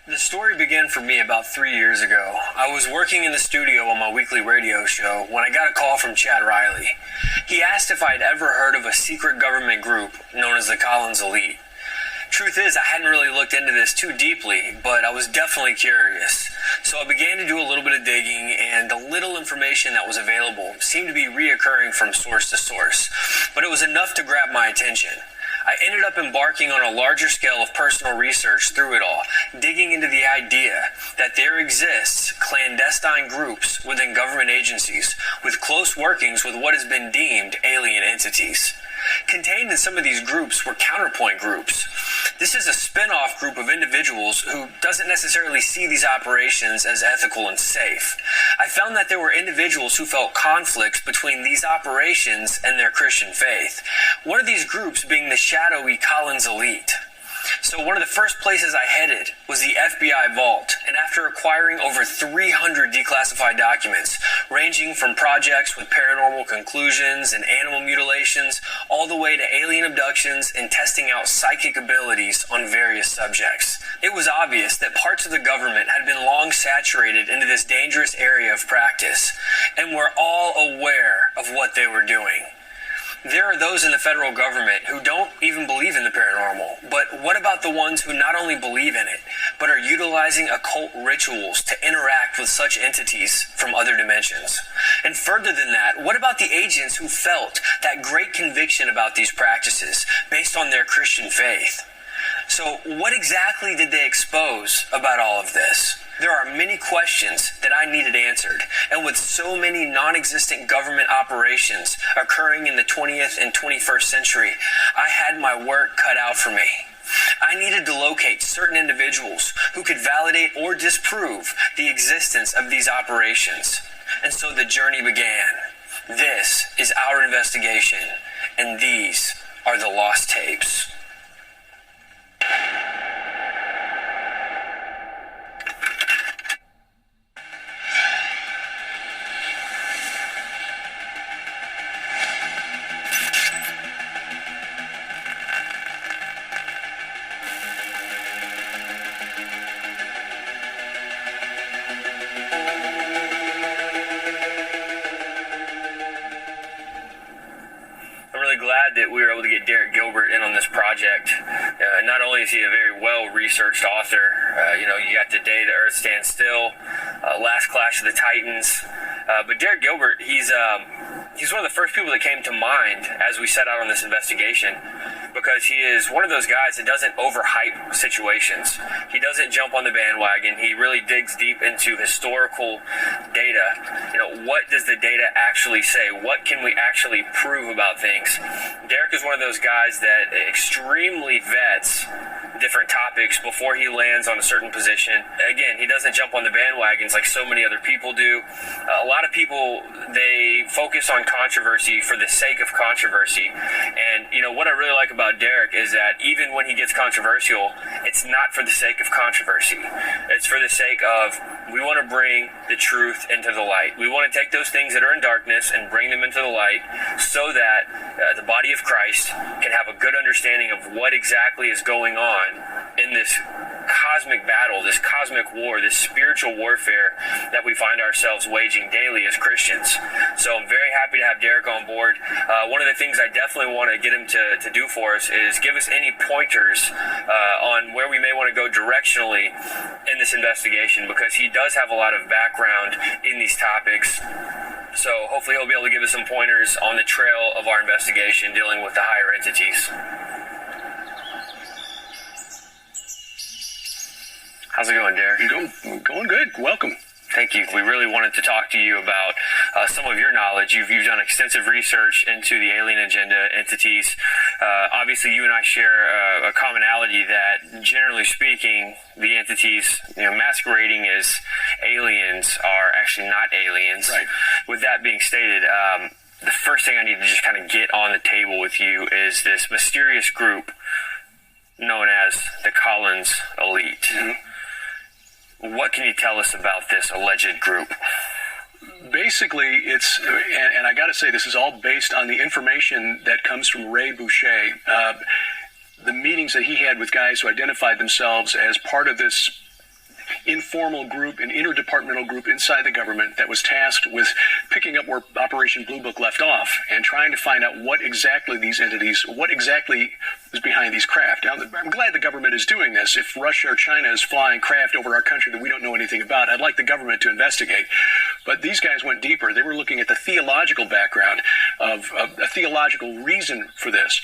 The story began for me about 3 years ago. I was working in the studio on my weekly radio show when I got a call from Chad Riley. He asked if I'd ever heard of a secret government group known as the Collins Elite. Truth is, I hadn't really looked into this too deeply, but I was definitely curious. So I began to do a little bit of digging, and the little information that was available seemed to be reoccurring from source to source, but it was enough to grab my attention. I ended up embarking on a larger scale of personal research through it all, digging into the idea that there exists clandestine groups within government agencies with close workings with what has been deemed alien entities. Contained in some of these groups were counterpoint groups. This is a spin-off group of individuals who doesn't necessarily see these operations as ethical and safe. I found that there were individuals who felt conflicts between these operations and their Christian faith. One of these groups being the shadowy Collins Elite. So one of the first places I headed was the FBI vault, and after acquiring over 300 declassified documents, ranging from projects with paranormal conclusions and animal mutilations, all the way to alien abductions and testing out psychic abilities on various subjects, it was obvious that parts of the government had been long saturated into this dangerous area of practice, and were all aware of what they were doing. There are those in the federal government who don't even believe in the paranormal, but what about the ones who not only believe in it, but are utilizing occult rituals to interact with such entities from other dimensions? And further than that, what about the agents who felt that great conviction about these practices based on their Christian faith? So what exactly did they expose about all of this? There are many questions that I needed answered, and with so many non-existent government operations occurring in the 20th and 21st century, I had my work cut out for me. I needed to locate certain individuals who could validate or disprove the existence of these operations. And so the journey began. This is our investigation, and these are the lost tapes. Glad that we were able to get Derek Gilbert in on this project. Not only is he a very well-researched author, you got The Day the Earth Stands Still, Last Clash of the Titans, but Derek Gilbert, he's one of the first people that came to mind as we set out on this investigation, because he is one of those guys that doesn't overhype situations. He doesn't jump on the bandwagon. He really digs deep into historical data. What does the data actually say? What can we actually prove about things? Derek is one of those guys that extremely vets different topics before he lands on a certain position. Again, he doesn't jump on the bandwagons like so many other people do. A lot of people, they focus on controversy for the sake of controversy. And, what I really like about Derek is that even when he gets controversial, it's not for the sake of controversy. It's for the sake of, we want to bring the truth into the light. We want to take those things that are in darkness and bring them into the light so that the body of Christ can have a good understanding of what exactly is going on in this cosmic battle, this cosmic war, this spiritual warfare that we find ourselves waging daily as Christians. So I'm very happy to have Derek on board. One of the things I definitely want to get him to do for us is give us any pointers on where we may want to go directionally in this investigation, because he does have a lot of background in these topics. So hopefully he'll be able to give us some pointers on the trail of our investigation dealing with the higher entities. How's it going, Derek? Going good. Welcome. Thank you. We really wanted to talk to you about some of your knowledge. You've done extensive research into the alien agenda entities. Obviously, you and I share a commonality that, generally speaking, the entities, masquerading as aliens are actually not aliens. Right. With that being stated, the first thing I need to just kind of get on the table with you is this mysterious group known as the Collins Elite. Mm-hmm. What can you tell us about this alleged group? Basically, it's, and I got to say, this is all based on the information that comes from Ray Boucher, the meetings that he had with guys who identified themselves as part of this informal group, an interdepartmental group inside the government that was tasked with picking up where Operation Blue Book left off and trying to find out what exactly these entities, what exactly is behind these craft. Now, I'm glad the government is doing this. If Russia or China is flying craft over our country that we don't know anything about, I'd like the government to investigate. But these guys went deeper. They were looking at the theological background of a theological reason for this.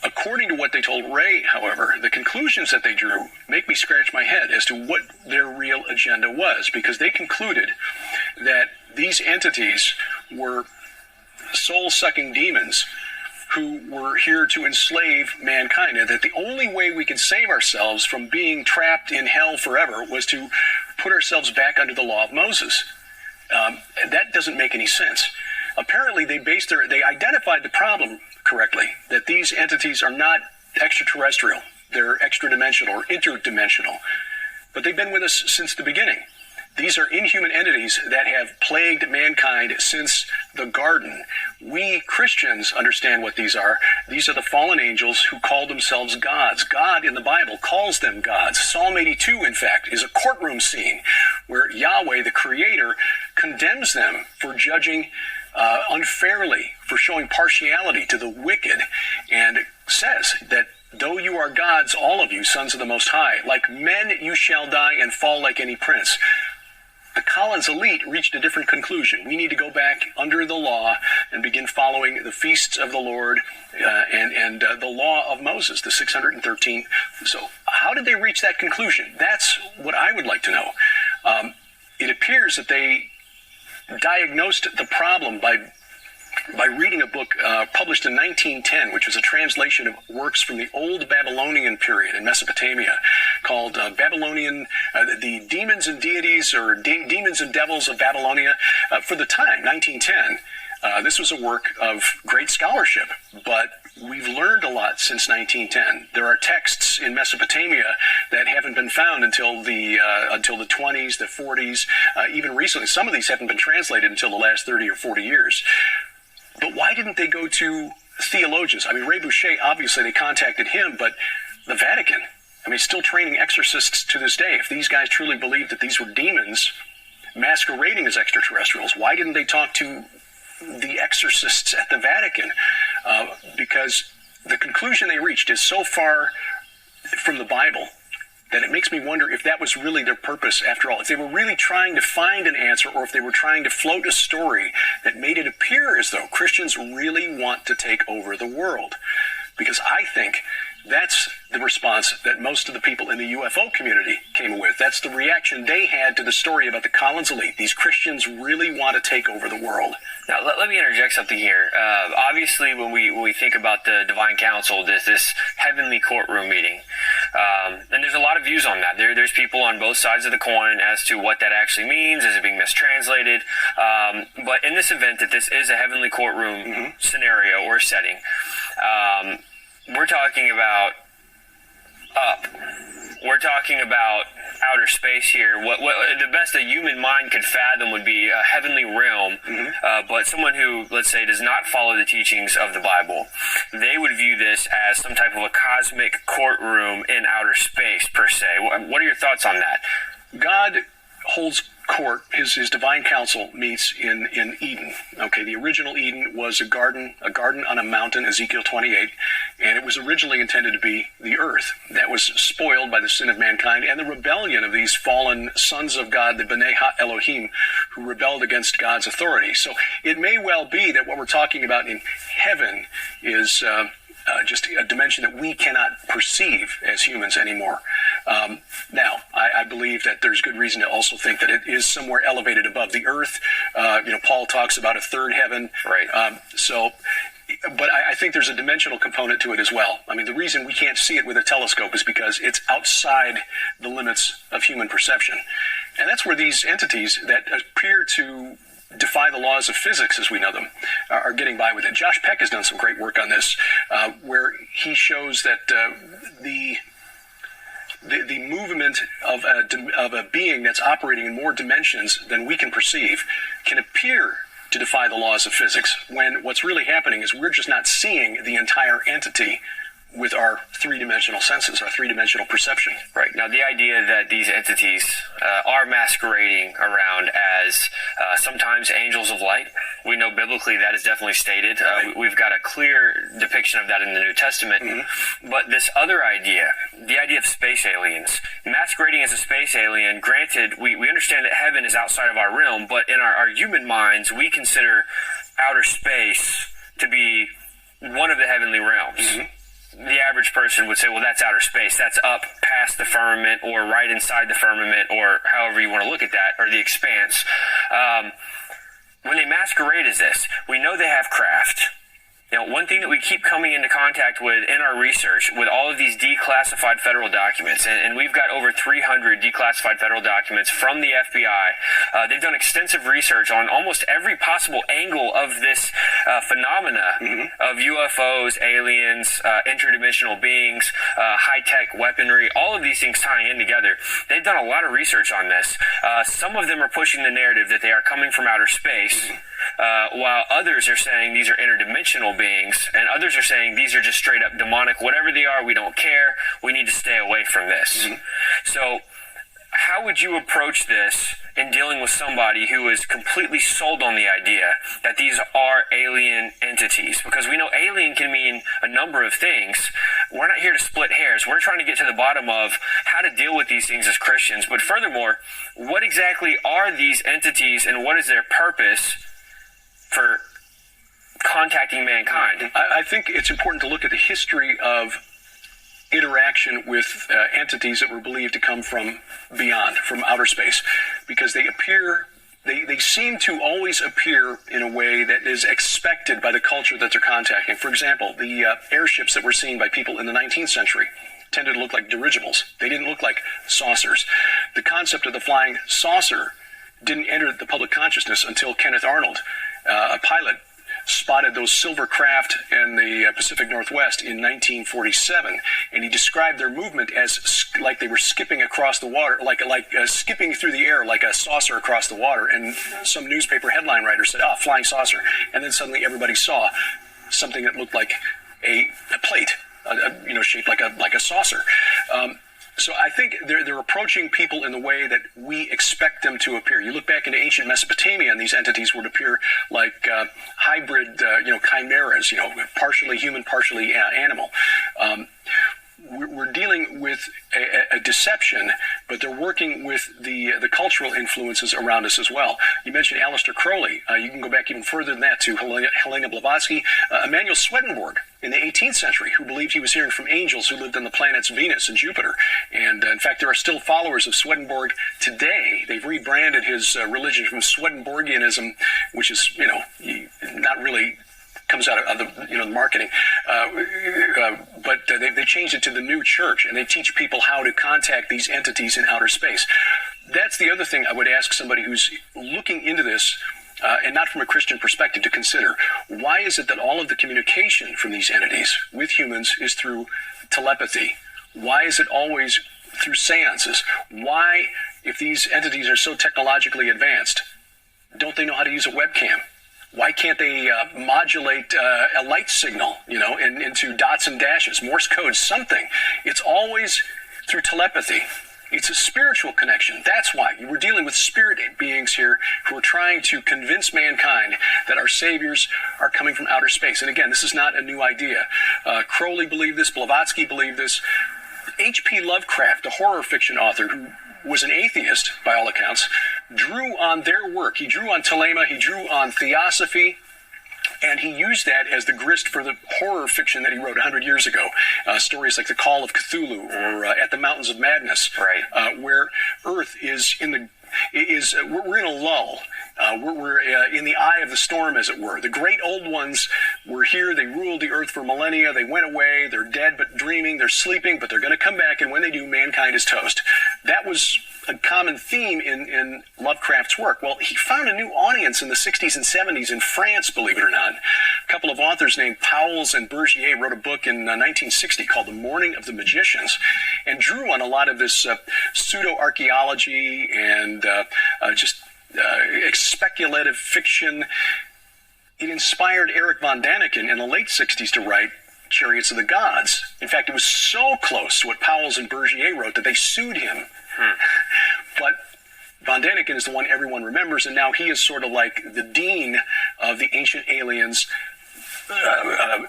According to what they told Ray, however, the conclusions that they drew make me scratch my head as to what their real agenda was, because they concluded that these entities were soul-sucking demons who were here to enslave mankind, and that the only way we could save ourselves from being trapped in hell forever was to put ourselves back under the law of Moses. That doesn't make any sense. Apparently, they identified the problem correctly, that these entities are not extraterrestrial. They're extra-dimensional or interdimensional. But they've been with us since the beginning. These are inhuman entities that have plagued mankind since the garden. We Christians understand what these are. These are the fallen angels who call themselves gods. God in the Bible calls them gods. Psalm 82, in fact, is a courtroom scene where Yahweh, the Creator, condemns them for judging unfairly, for showing partiality to the wicked, and says that though you are gods, all of you, sons of the Most High, like men you shall die and fall like any prince. The Collins Elite reached a different conclusion. We need to go back under the law and begin following the feasts of the Lord and the law of Moses, the 613. So how did they reach that conclusion? That's what I would like to know. It appears that they diagnosed the problem by reading a book published in 1910, which was a translation of works from the Old Babylonian period in Mesopotamia, called the Demons and Deities, or Demons and Devils of Babylonia. For the time, 1910, this was a work of great scholarship, but we've learned a lot since 1910. There are texts in Mesopotamia that haven't been found until the 20s, the 40s, even recently. Some of these haven't been translated until the last 30 or 40 years. But why didn't they go to theologians? I mean, Ray Boucher, obviously they contacted him, but the Vatican, still training exorcists to this day. If these guys truly believed that these were demons masquerading as extraterrestrials, why didn't they talk to the exorcists at the Vatican? Because the conclusion they reached is so far from the Bible that it makes me wonder if that was really their purpose after all. If they were really trying to find an answer, or if they were trying to float a story that made it appear as though Christians really want to take over the world. Because I think that's the response that most of the people in the UFO community came with. That's the reaction they had to the story about the Collins Elite. These Christians really want to take over the world. Now, let me interject something here. Obviously, when we think about the Divine Council, this heavenly courtroom meeting, and there's a lot of views on that. There's people on both sides of the coin as to what that actually means. Is it being mistranslated? But in this event, that this is a heavenly courtroom scenario or setting, we're talking about up we're talking about outer space here. What the best a human mind could fathom would be a heavenly realm, but someone who, let's say, does not follow the teachings of the Bible, they would view this as some type of a cosmic courtroom in outer space, per se. What are your thoughts on that? God holds court. His divine council meets in Eden. Okay, the original Eden was a garden on a mountain, Ezekiel 28, and it was originally intended to be the earth. That was spoiled by the sin of mankind and the rebellion of these fallen sons of God, the B'nai Ha-Elohim, who rebelled against God's authority. So it may well be that what we're talking about in heaven is just a dimension that we cannot perceive as humans anymore. Now, I believe that there's good reason to also think that it is somewhere elevated above the earth. Paul talks about a third heaven. Right. But I think there's a dimensional component to it as well. I mean, the reason we can't see it with a telescope is because it's outside the limits of human perception. And that's where these entities that appear to defy the laws of physics as we know them are getting by with it. Josh Peck has done some great work on this, where he shows that the movement of a being that's operating in more dimensions than we can perceive can appear to defy the laws of physics, when what's really happening is we're just not seeing the entire entity with our three-dimensional senses, our three-dimensional perception. Right. Now, the idea that these entities are masquerading around as sometimes angels of light, we know biblically that is definitely stated. We've got a clear depiction of that in the New Testament. Mm-hmm. But this other idea, the idea of space aliens, masquerading as a space alien, granted, we understand that heaven is outside of our realm, but in our human minds, we consider outer space to be one of the heavenly realms. Mm-hmm. The average person would say, well, that's outer space. That's up past the firmament or right inside the firmament, or however you want to look at that, or the expanse. When they masquerade as this, we know they have craft. One thing that we keep coming into contact with in our research with all of these declassified federal documents, and we've got over 300 declassified federal documents from the FBI. They've done extensive research on almost every possible angle of this phenomena of UFOs, aliens, interdimensional beings, high-tech weaponry, all of these things tying in together. They've done a lot of research on this. Some of them are pushing the narrative that they are coming from outer space, while others are saying these are interdimensional beings, and others are saying these are just straight up demonic. Whatever they are, we don't care. We need to stay away from this. Mm-hmm. So how would you approach this in dealing with somebody who is completely sold on the idea that these are alien entities? Because we know alien can mean a number of things. We're not here to split hairs. We're trying to get to the bottom of how to deal with these things as Christians. But furthermore, what exactly are these entities, and what is their purpose for contacting mankind? I think it's important to look at the history of interaction with entities that were believed to come from beyond, from outer space, because they seem to always appear in a way that is expected by the culture that they're contacting. For example, the airships that were seen by people in the 19th century tended to look like dirigibles. They didn't look like saucers. The concept of the flying saucer didn't enter the public consciousness until Kenneth Arnold, a pilot, spotted those silver craft in the Pacific Northwest in 1947, and he described their movement as like they were skipping across the water, like skipping through the air like a saucer across the water. And some newspaper headline writer said, flying saucer. And then suddenly everybody saw something that looked like a plate, shaped like a saucer. So I think they're approaching people in the way that we expect them to appear. You look back into ancient Mesopotamia, and these entities would appear like hybrid, chimeras, partially human, partially animal. We're dealing with a deception, but they're working with the cultural influences around us as well. You mentioned Aleister Crowley. You can go back even further than that to Helena Blavatsky, Emanuel Swedenborg in the 18th century, who believed he was hearing from angels who lived on the planets Venus and Jupiter. And in fact, there are still followers of Swedenborg today. They've rebranded his religion from Swedenborgianism, which is, not really comes out of the marketing, but they changed it to the New Church, and they teach people how to contact these entities in outer space. That's the other thing I would ask somebody who's looking into this, and not from a Christian perspective, to consider. Why is it that all of the communication from these entities with humans is through telepathy? Why is it always through seances. Why, if these entities are so technologically advanced, don't they know how to use a webcam? Why can't they modulate a light signal, into dots and dashes, Morse code, something? It's always through telepathy. It's a spiritual connection. That's why. We're dealing with spirit beings here who are trying to convince mankind that our saviors are coming from outer space. And again, this is not a new idea. Crowley believed this. Blavatsky believed this. H.P. Lovecraft, the horror fiction author who was an atheist, by all accounts, drew on their work. He drew on Thelema, he drew on Theosophy, and he used that as the grist for the horror fiction that he wrote 100 years ago. Stories like The Call of Cthulhu or At the Mountains of Madness, where Earth is we're in a lull. We're in the eye of the storm, as it were. The great old ones were here. They ruled the earth for millennia. They went away. They're dead but dreaming. They're sleeping, but they're going to come back, and when they do, mankind is toast. That was a common theme in Lovecraft's work. Well, he found a new audience in the 60s and 70s in France, believe it or not. A couple of authors named Pauwels and Bergier wrote a book in 1960 called The Morning of the Magicians, and drew on a lot of this pseudo-archaeology and speculative fiction. It inspired Eric von Daniken in the late 60s to write Chariots of the Gods. In fact, it was so close to what Pauwels and Bergier wrote that they sued him. But von Daniken is the one everyone remembers, and now he is sort of like the dean of the Ancient Aliens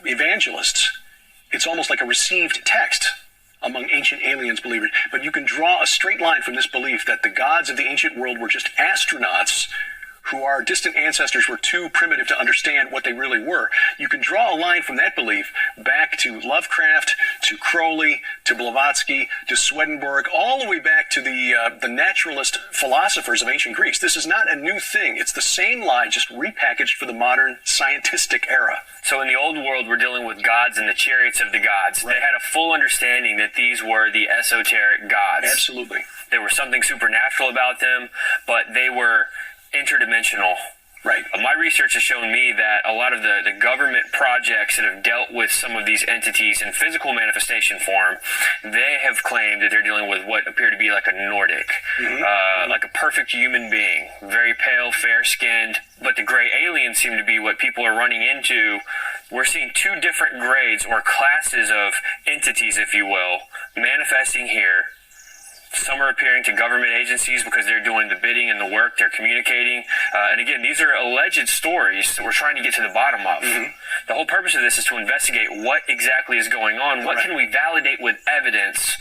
evangelists. It's almost like a received text among ancient aliens believers. But you can draw a straight line from this belief that the gods of the ancient world were just astronauts who our distant ancestors were too primitive to understand what they really were. You can draw a line from that belief back to Lovecraft, to Crowley, to Blavatsky, to Swedenborg, all the way back to the naturalist philosophers of ancient Greece. This is not a new thing. It's the same lie, just repackaged for the modern scientistic era. So in the old world, we're dealing with gods and the chariots of the gods. Right. They had a full understanding that these were the esoteric gods. Absolutely. There was something supernatural about them, but they were interdimensional. Right. My research has shown me that a lot of the government projects that have dealt with some of these entities in physical manifestation form, they have claimed that they're dealing with what appear to be like a Nordic, like a perfect human being, very pale, fair-skinned, but the gray aliens seem to be what people are running into. We're seeing two different grades or classes of entities, if you will, manifesting here. Some are appearing to government agencies because they're doing the bidding and the work, they're communicating. And again, these are alleged stories that we're trying to get to the bottom of. The whole purpose of this is to investigate what exactly is going on. What can we validate with evidence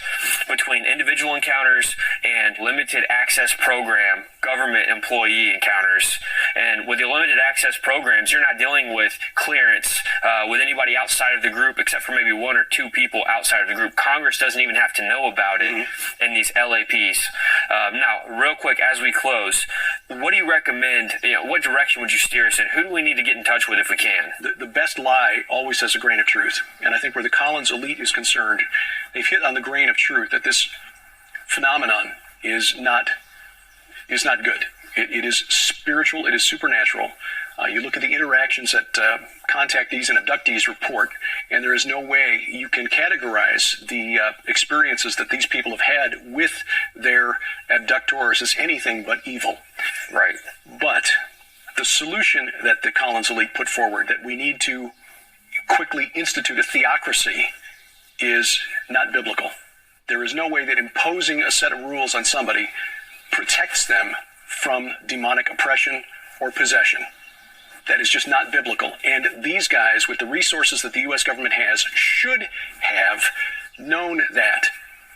between individual encounters and limited access program government employee encounters? And with the limited access programs, you're not dealing with clearance with anybody outside of the group except for maybe one or two people outside of the group. Congress doesn't even have to know about it in these LAPs. Now, real quick, as we close, what do you recommend? What direction would you steer us in? Who do we need to get in touch with if we can? The best lie always has a grain of truth. And I think where the Collins elite is concerned, they've hit on the grain of truth that this phenomenon is not good. It is spiritual. It is supernatural. You look at the interactions that contactees and abductees report, and there is no way you can categorize the experiences that these people have had with their abductors as anything but evil. Right. But the solution that the Collins elite put forward, that we need to quickly institute a theocracy, is not biblical. There is no way that imposing a set of rules on somebody protects them from demonic oppression or possession. That is just not biblical. And these guys, with the resources that the U.S. government has, should have known that.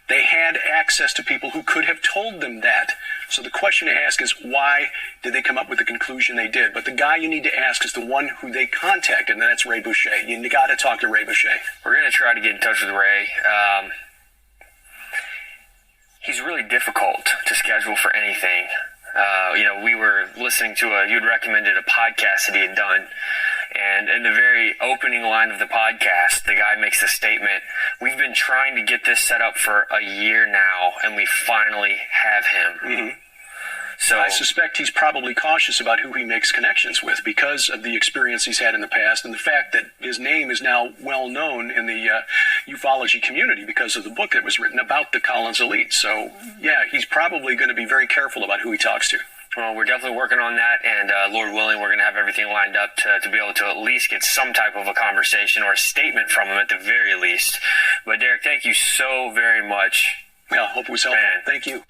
They had access to people who could have told them that. So the question to ask is, why did they come up with the conclusion they did? But the guy you need to ask is the one who they contacted, and that's Ray Boucher. You got to talk to Ray Boucher. We're going to try to get in touch with Ray. He's really difficult to schedule for anything. We were listening to you'd recommended a podcast that he had done. And in the very opening line of the podcast, the guy makes the statement, we've been trying to get this set up for a year now, and we finally have him. So I suspect he's probably cautious about who he makes connections with because of the experience he's had in the past and the fact that his name is now well known in the ufology community because of the book that was written about the Collins elite. So, yeah, he's probably going to be very careful about who he talks to. Well, we're definitely working on that, and Lord willing, we're going to have everything lined up to be able to at least get some type of a conversation or a statement from him at the very least. But Derek, thank you so very much. Yeah, I hope it was helpful. Man. Thank you.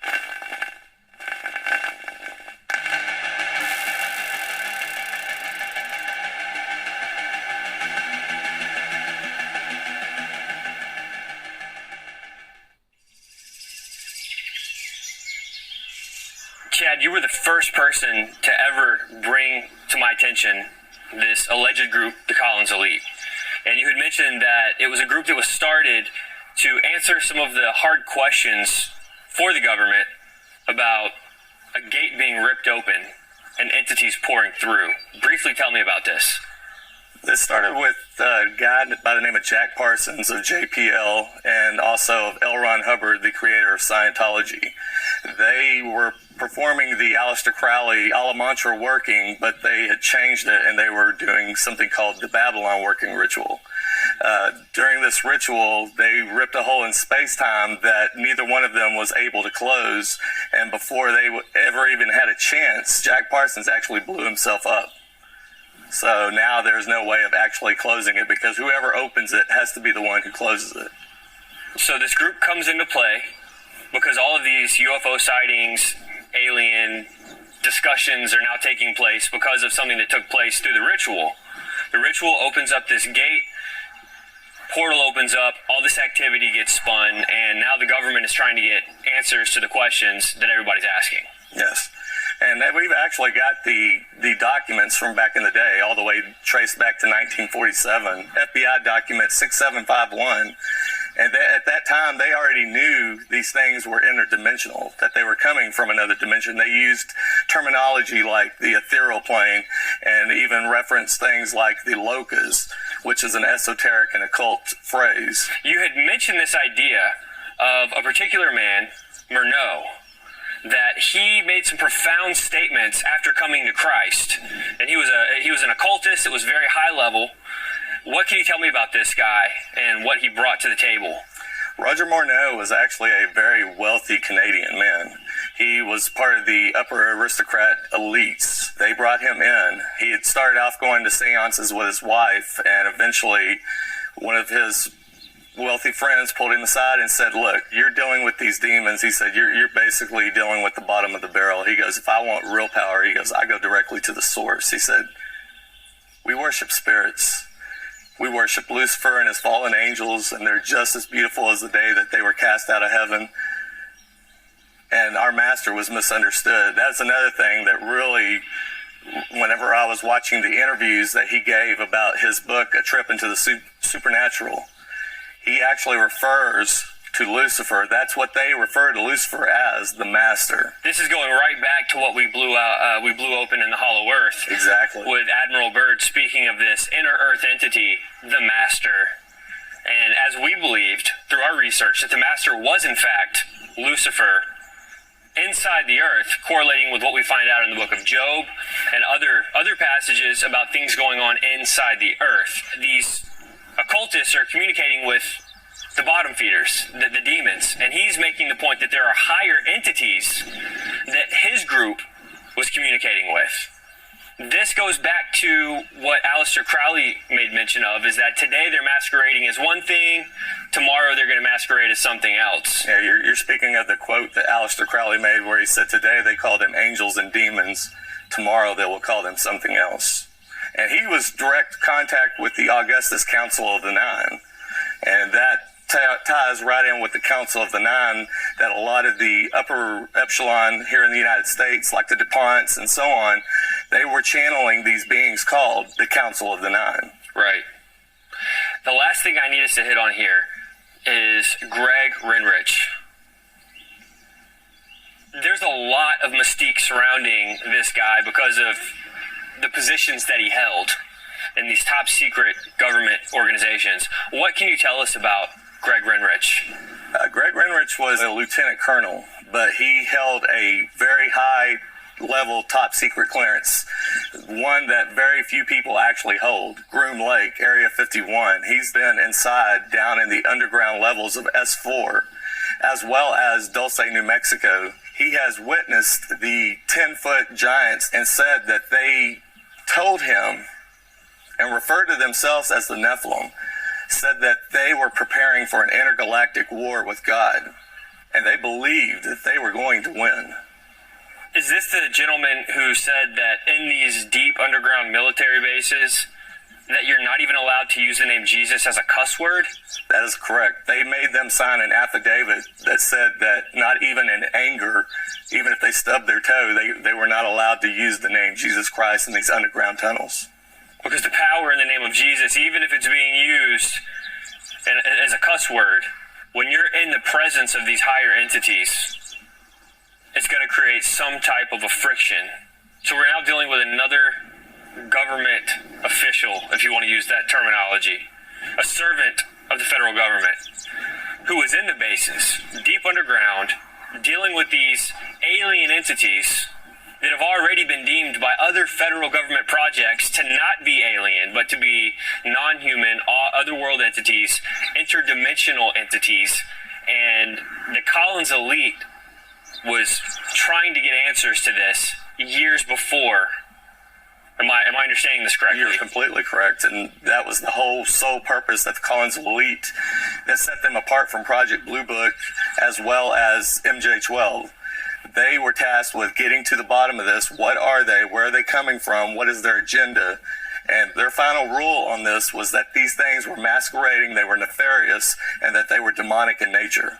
Chad, you were the first person to ever bring to my attention this alleged group, the Collins Elite. And you had mentioned that it was a group that was started to answer some of the hard questions for the government about a gate being ripped open and entities pouring through. Briefly tell me about this. This started with a guy by the name of Jack Parsons of JPL and also of L. Ron Hubbard, the creator of Scientology. They were performing the Aleister Crowley a la mantra working, but they had changed it and they were doing something called the Babylon working ritual. During this ritual, they ripped a hole in space-time that neither one of them was able to close, and before they ever even had a chance, Jack Parsons actually blew himself up. So now there's no way of actually closing it because whoever opens it has to be the one who closes it. So this group comes into play because all of these UFO sightings, alien discussions are now taking place because of something that took place through the ritual. The ritual opens up this gate, portal opens up, all this activity gets spun, and now the government is trying to get answers to the questions that everybody's asking. Yes. And we've actually got the documents from back in the day, all the way traced back to 1947, FBI document 6751. And at that time, they already knew these things were interdimensional, that they were coming from another dimension. They used terminology like the ethereal plane and even referenced things like the lokas, which is an esoteric and occult phrase. You had mentioned this idea of a particular man, Murnau, that he made some profound statements after coming to Christ. And he was an occultist. It was very high level. What can you tell me about this guy and what he brought to the table? Roger Morneau was actually a very wealthy Canadian man. He was part of the upper aristocrat elites. They brought him in. He had started off going to seances with his wife, and eventually one of his wealthy friends pulled him aside and said, "Look, you're dealing with these demons." He said, you're basically dealing with the bottom of the barrel. He goes, "If I want real power," he goes, "I go directly to the source." He said, "We worship spirits. We worship Lucifer and his fallen angels, and they're just as beautiful as the day that they were cast out of heaven. And our master was misunderstood." That's another thing that really, whenever I was watching the interviews that he gave about his book, A Trip into the Supernatural, he actually refers to Lucifer. That's what they refer to Lucifer as, the master. This is going right back to what we blew open in the Hollow Earth. Exactly. With Admiral Byrd speaking of this inner Earth entity, the master. And as we believed through our research that the master was in fact Lucifer inside the earth, correlating with what we find out in the book of Job and other passages about things going on inside the earth. These occultists are communicating with the bottom feeders, the demons, and he's making the point that there are higher entities that his group was communicating with. This goes back to what Aleister Crowley made mention of, is that today they're masquerading as one thing, tomorrow they're going to masquerade as something else. Yeah, you're speaking of the quote that Aleister Crowley made where he said, "Today they call them angels and demons, tomorrow they will call them something else." And he was direct contact with the Augustus Council of the Nine, and that ties right in with the Council of the Nine, that a lot of the upper echelon here in the United States, like the DuPonts and so on, they were channeling these beings called the Council of the Nine. Right. The last thing I need us to hit on here is Greg Renrich. There's a lot of mystique surrounding this guy because of the positions that he held in these top secret government organizations. What can you tell us about Greg Renrich? Greg Renrich was a lieutenant colonel, but he held a very high level top secret clearance, one that very few people actually hold. Groom Lake, Area 51. He's been inside down in the underground levels of S4, as well as Dulce, New Mexico. He has witnessed the 10-foot giants and said that they told him and referred to themselves as the Nephilim, said that they were preparing for an intergalactic war with God, and they believed that they were going to win. Is this the gentleman who said that in these deep underground military bases that you're not even allowed to use the name Jesus as a cuss word? That is correct. They made them sign an affidavit that said that not even in anger, even if they stubbed their toe, they were not allowed to use the name Jesus Christ in these underground tunnels. Because the power in the name of Jesus, even if it's being used as a cuss word, when you're in the presence of these higher entities, it's going to create some type of a friction. So we're now dealing with another government official, if you want to use that terminology, a servant of the federal government, who is in the bases, deep underground, dealing with these alien entities that have already been deemed by other federal government projects to not be alien, but to be non-human, otherworld entities, interdimensional entities. And the Collins elite was trying to get answers to this years before. Am I understanding this correctly? You're completely correct, and that was the whole sole purpose that the Collins elite that set them apart from Project Blue Book as well as MJ-12. They were tasked with getting to the bottom of this. What are they? Where are they coming from? What is their agenda? And their final rule on this was that these things were masquerading, they were nefarious, and that they were demonic in nature.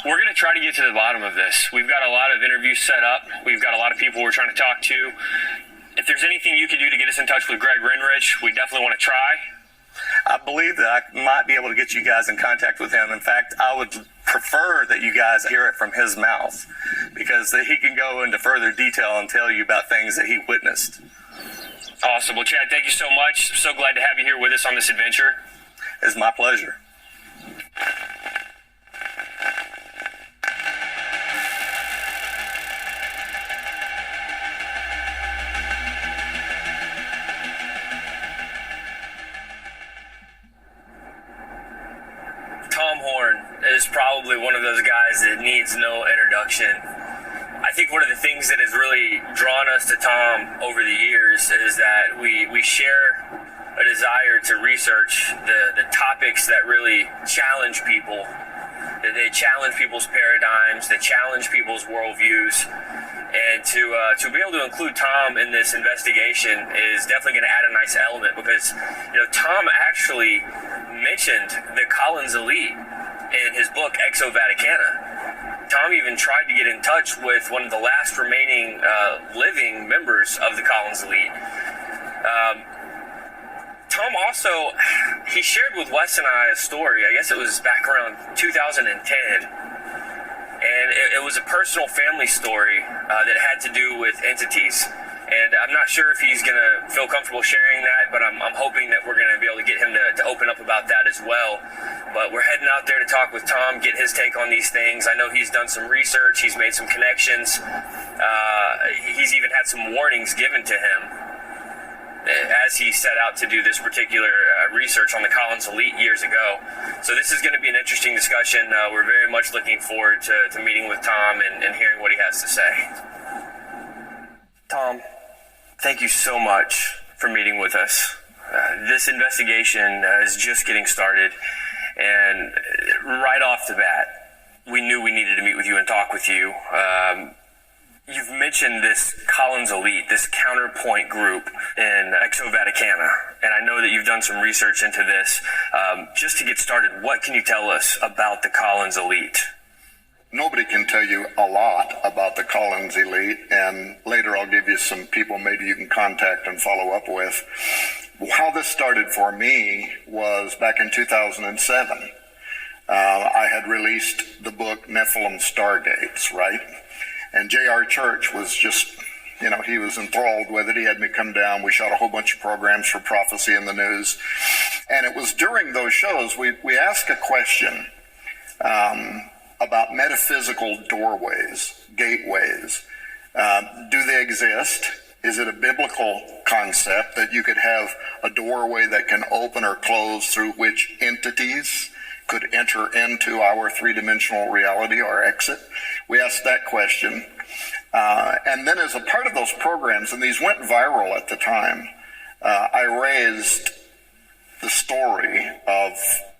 We're going to try to get to the bottom of this. We've got a lot of interviews set up. We've got a lot of people we're trying to talk to. If there's anything you can do to get us in touch with Greg Renrich, we definitely want to try. I believe that I might be able to get you guys in contact with him. In fact, I would prefer that you guys hear it from his mouth, because he can go into further detail and tell you about things that he witnessed. Awesome. Well, Chad, thank you so much. So glad to have you here with us on this adventure. It's my pleasure. Tom Horn is probably one of those guys that needs no introduction. I think one of the things that has really drawn us to Tom over the years is that we share a desire to research the topics that really challenge people. That they challenge people's paradigms, they challenge people's worldviews. And to be able to include Tom in this investigation is definitely going to add a nice element, because Tom actually mentioned the Collins elite in his book Exo Vaticana. Tom even tried to get in touch with one of the last remaining living members of the Collins elite. Tom also, he shared with Wes and I a story, I guess it was back around 2010, and it was a personal family story that had to do with entities. And I'm not sure if he's going to feel comfortable sharing that, but I'm hoping that we're going to be able to get him to open up about that as well. But we're heading out there to talk with Tom, get his take on these things. I know he's done some research, he's made some connections. He's even had some warnings given to him as he set out to do this particular research on the Collins elite years ago. So this is going to be an interesting discussion. We're very much looking forward to meeting with Tom and hearing what he has to say. Tom, thank you so much for meeting with us. This investigation is just getting started, and right off the bat, we knew we needed to meet with you and talk with you. You've mentioned this Collins elite, this counterpoint group in Exo Vaticana, and I know that you've done some research into this. Just to get started, what can you tell us about the Collins elite? Nobody can tell you a lot about the Collins elite, and later I'll give you some people maybe you can contact and follow up with. How this started for me was back in 2007. I had released the book Nephilim Stargates, right? And J.R. Church was just, he was enthralled with it. He had me come down. We shot a whole bunch of programs for Prophecy in the News. And it was during those shows we asked a question about metaphysical doorways, gateways, Do they exist? Is it a biblical concept that you could have a doorway that can open or close through which entities could enter into our three-dimensional reality or exit? We asked that question. And then as a part of those programs, and these went viral at the time, I raised the story of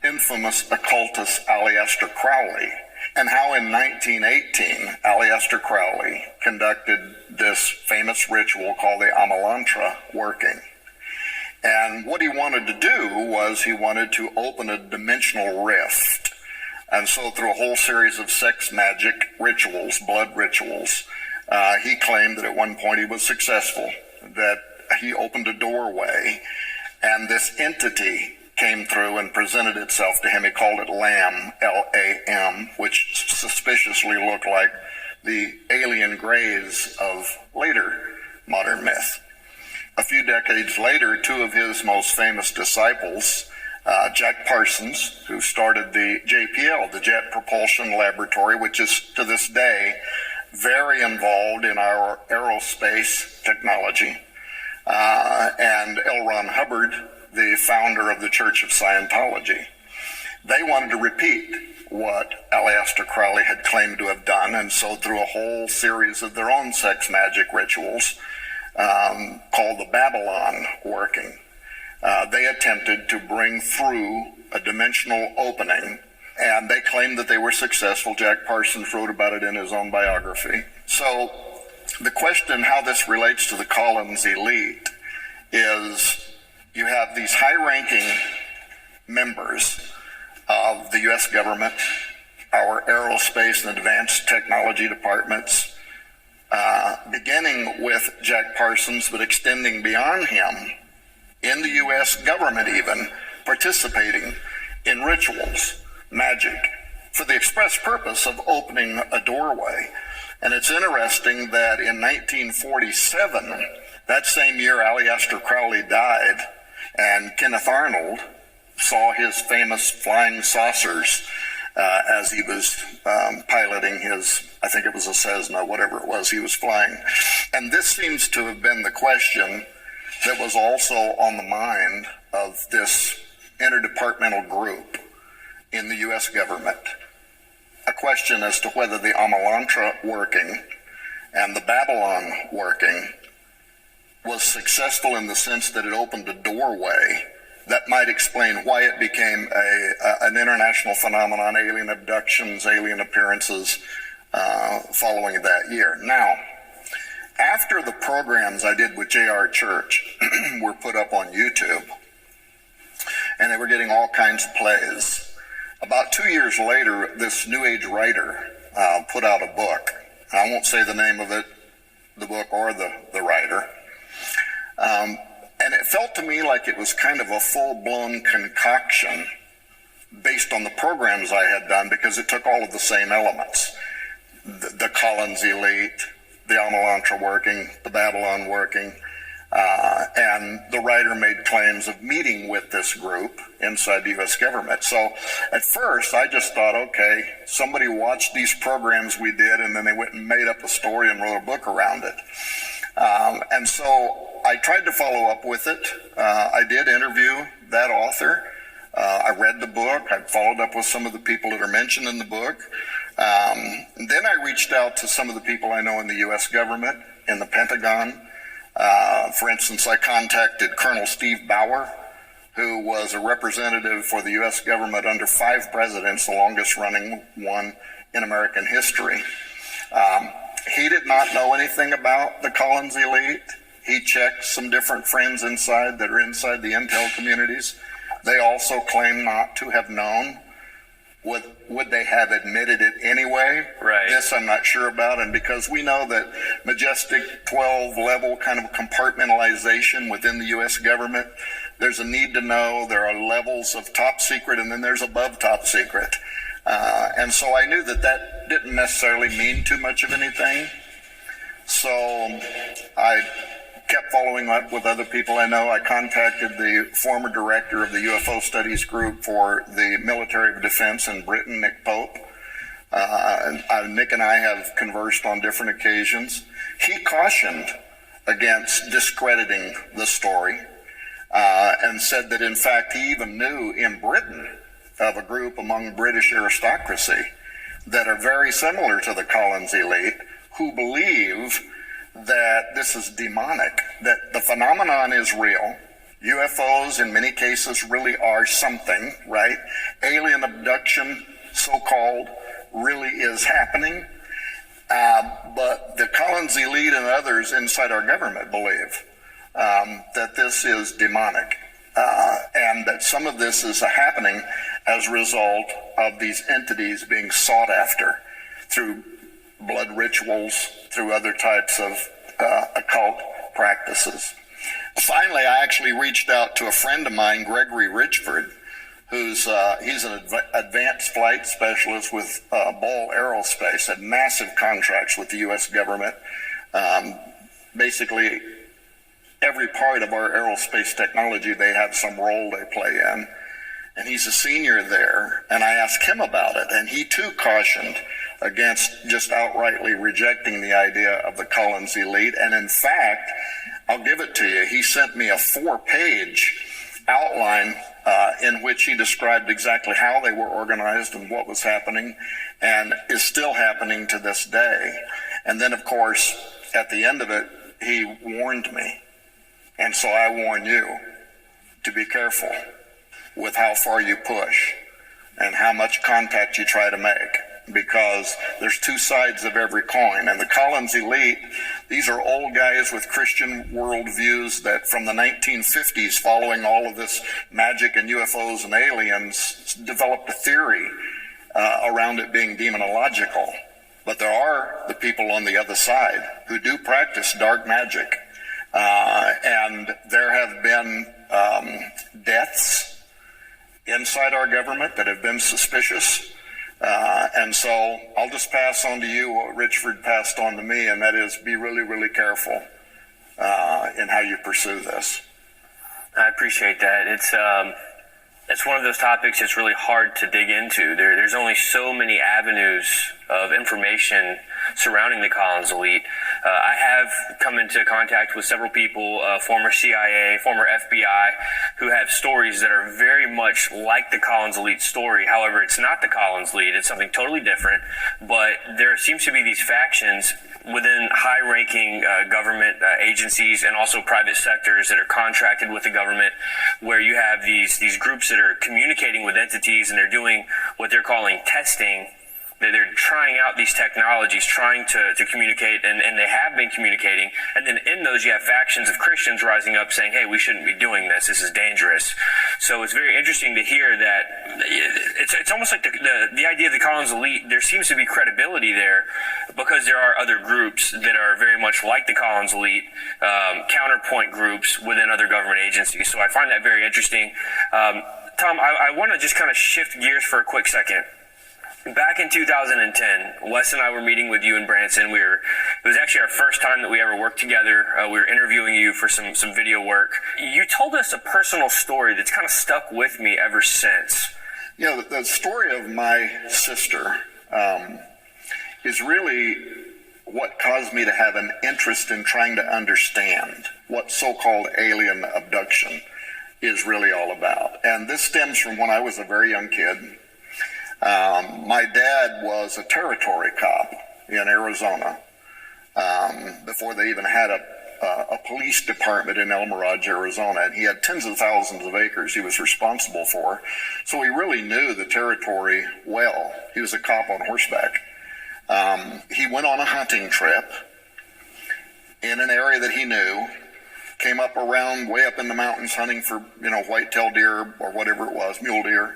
infamous occultist Aleister Crowley, and how in 1918, Aleister Crowley conducted this famous ritual called the Amalantrah working. And what he wanted to do was he wanted to open a dimensional rift. And so through a whole series of sex magic rituals, blood rituals, he claimed that at one point he was successful, that he opened a doorway, and this entity came through and presented itself to him. He called it Lam, L-A-M, which suspiciously looked like the alien greys of later modern myth. A few decades later, two of his most famous disciples, Jack Parsons, who started the JPL, the Jet Propulsion Laboratory, which is to this day very involved in our aerospace technology, and L. Ron Hubbard, the founder of the Church of Scientology. They wanted to repeat what Aleister Crowley had claimed to have done, and so through a whole series of their own sex magic rituals called the Babylon working, they attempted to bring through a dimensional opening, and they claimed that they were successful. Jack Parsons wrote about it in his own biography. So the question how this relates to the Collins elite is, you have these high-ranking members of the U.S. government, our aerospace and advanced technology departments, beginning with Jack Parsons, but extending beyond him in the U.S. government even, participating in rituals, magic, for the express purpose of opening a doorway. And it's interesting that in 1947, that same year Aleister Crowley died, and Kenneth Arnold saw his famous flying saucers as he was piloting his, I think it was a Cessna, whatever it was he was flying. And this seems to have been the question that was also on the mind of this interdepartmental group in the U.S. government. A question as to whether the Amalantrah working and the Babylon working was successful in the sense that it opened a doorway that might explain why it became an international phenomenon, alien abductions, alien appearances following that year. Now, after the programs I did with J.R. Church were put up on YouTube, and they were getting all kinds of plays, about 2 years later, this New Age writer put out a book. I won't say the name of it, the book or the writer. And it felt to me like it was kind of a full-blown concoction based on the programs I had done, because it took all of the same elements. The Collins elite, the Amalantrah working, the Babylon working, and the writer made claims of meeting with this group inside the U.S. government. So at first I just thought, okay, somebody watched these programs we did and then they went and made up a story and wrote a book around it. And so I tried to follow up with it. I did interview that author. I read the book. I followed up with some of the people that are mentioned in the book. And then I reached out to some of the people I know in the U.S. government, in the Pentagon. For instance, I contacted Colonel Steve Bauer, who was a representative for the U.S. government under 5 presidents, the longest running one in American history. He did not know anything about the Collins elite. He checked some different friends inside that are inside the intel communities. They also claim not to have known. Would they have admitted it anyway? Right. This I'm not sure about. And because we know that majestic 12 level kind of compartmentalization within the U.S. government, there's a need to know. There are levels of top secret and then there's above top secret. And so I knew that that didn't necessarily mean too much of anything. So I kept following up with other people I know. I contacted the former director of the UFO Studies Group for the Military of Defense in Britain, Nick Pope, Nick and I have conversed on different occasions. He cautioned against discrediting the story and said that, in fact, he even knew in Britain of a group among British aristocracy that are very similar to the Collins elite who believe that this is demonic, that the phenomenon is real. UFOs in many cases really are something, right? Alien abduction, so-called, really is happening. But the Collins elite and others inside our government believe that this is demonic and that some of this is happening as a result of these entities being sought after through blood rituals, through other types of occult practices. Finally, I actually reached out to a friend of mine, Gregory Richford, he's an advanced flight specialist with Ball Aerospace, had massive contracts with the U.S. government. Basically, every part of our aerospace technology, they have some role they play in. And he's a senior there, and I asked him about it, and he too cautioned against just outrightly rejecting the idea of the Collins elite. And in fact, I'll give it to you, he sent me a 4-page outline in which he described exactly how they were organized and what was happening, and is still happening to this day. And then, of course, at the end of it, he warned me. And so I warn you to be careful with how far you push and how much contact you try to make, because there's two sides of every coin. And the Collins elite, these are old guys with Christian worldviews that from the 1950s, following all of this magic and UFOs and aliens, developed a theory around it being demonological. But there are the people on the other side who do practice dark magic. And there have been deaths inside our government that have been suspicious. And so I'll just pass on to you what Richford passed on to me, and that is be really, really careful in how you pursue this. I appreciate that. It's one of those topics that's really hard to dig into. There's only so many avenues of information surrounding the Collins elite. I have come into contact with several people, former CIA, former FBI, who have stories that are very much like the Collins elite story. However, it's not the Collins elite. It's something totally different. But there seems to be these factions within high-ranking government agencies and also private sectors that are contracted with the government, where you have these groups that are communicating with entities, and they're doing what they're calling testing. They're trying out these technologies, trying to communicate, and they have been communicating. And then in those, you have factions of Christians rising up saying, hey, we shouldn't be doing this. This is dangerous. So it's very interesting to hear that it's almost like the idea of the Collins elite, there seems to be credibility there because there are other groups that are very much like the Collins elite, counterpoint groups within other government agencies. So I find that very interesting. Tom, I want to just kind of shift gears for a quick second. Back in 2010, Wes and I were meeting with you in Branson. It was actually our first time that we ever worked together. We were interviewing you for some video work. You told us a personal story that's kind of stuck with me ever since. You know, the story of my sister is really what caused me to have an interest in trying to understand what so-called alien abduction is really all about. And this stems from when I was a very young kid. My dad was a territory cop in Arizona before they even had a police department in El Mirage, Arizona, and he had tens of thousands of acres he was responsible for. So he really knew the territory well. He was a cop on horseback. He went on a hunting trip in an area that he knew, came up around way up in the mountains hunting for, white-tailed deer or whatever it was, mule deer.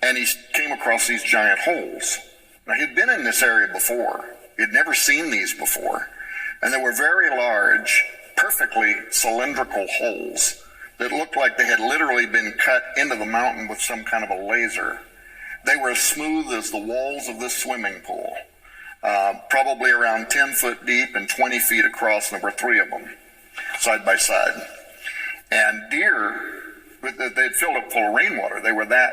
And he came across these giant holes. Now, he'd been in this area before. He'd never seen these before. And they were very large, perfectly cylindrical holes that looked like they had literally been cut into the mountain with some kind of a laser. They were as smooth as the walls of this swimming pool, probably around 10 foot deep and 20 feet across, and there were 3 of them, side by side. And deer, they'd filled up full of rainwater. They were that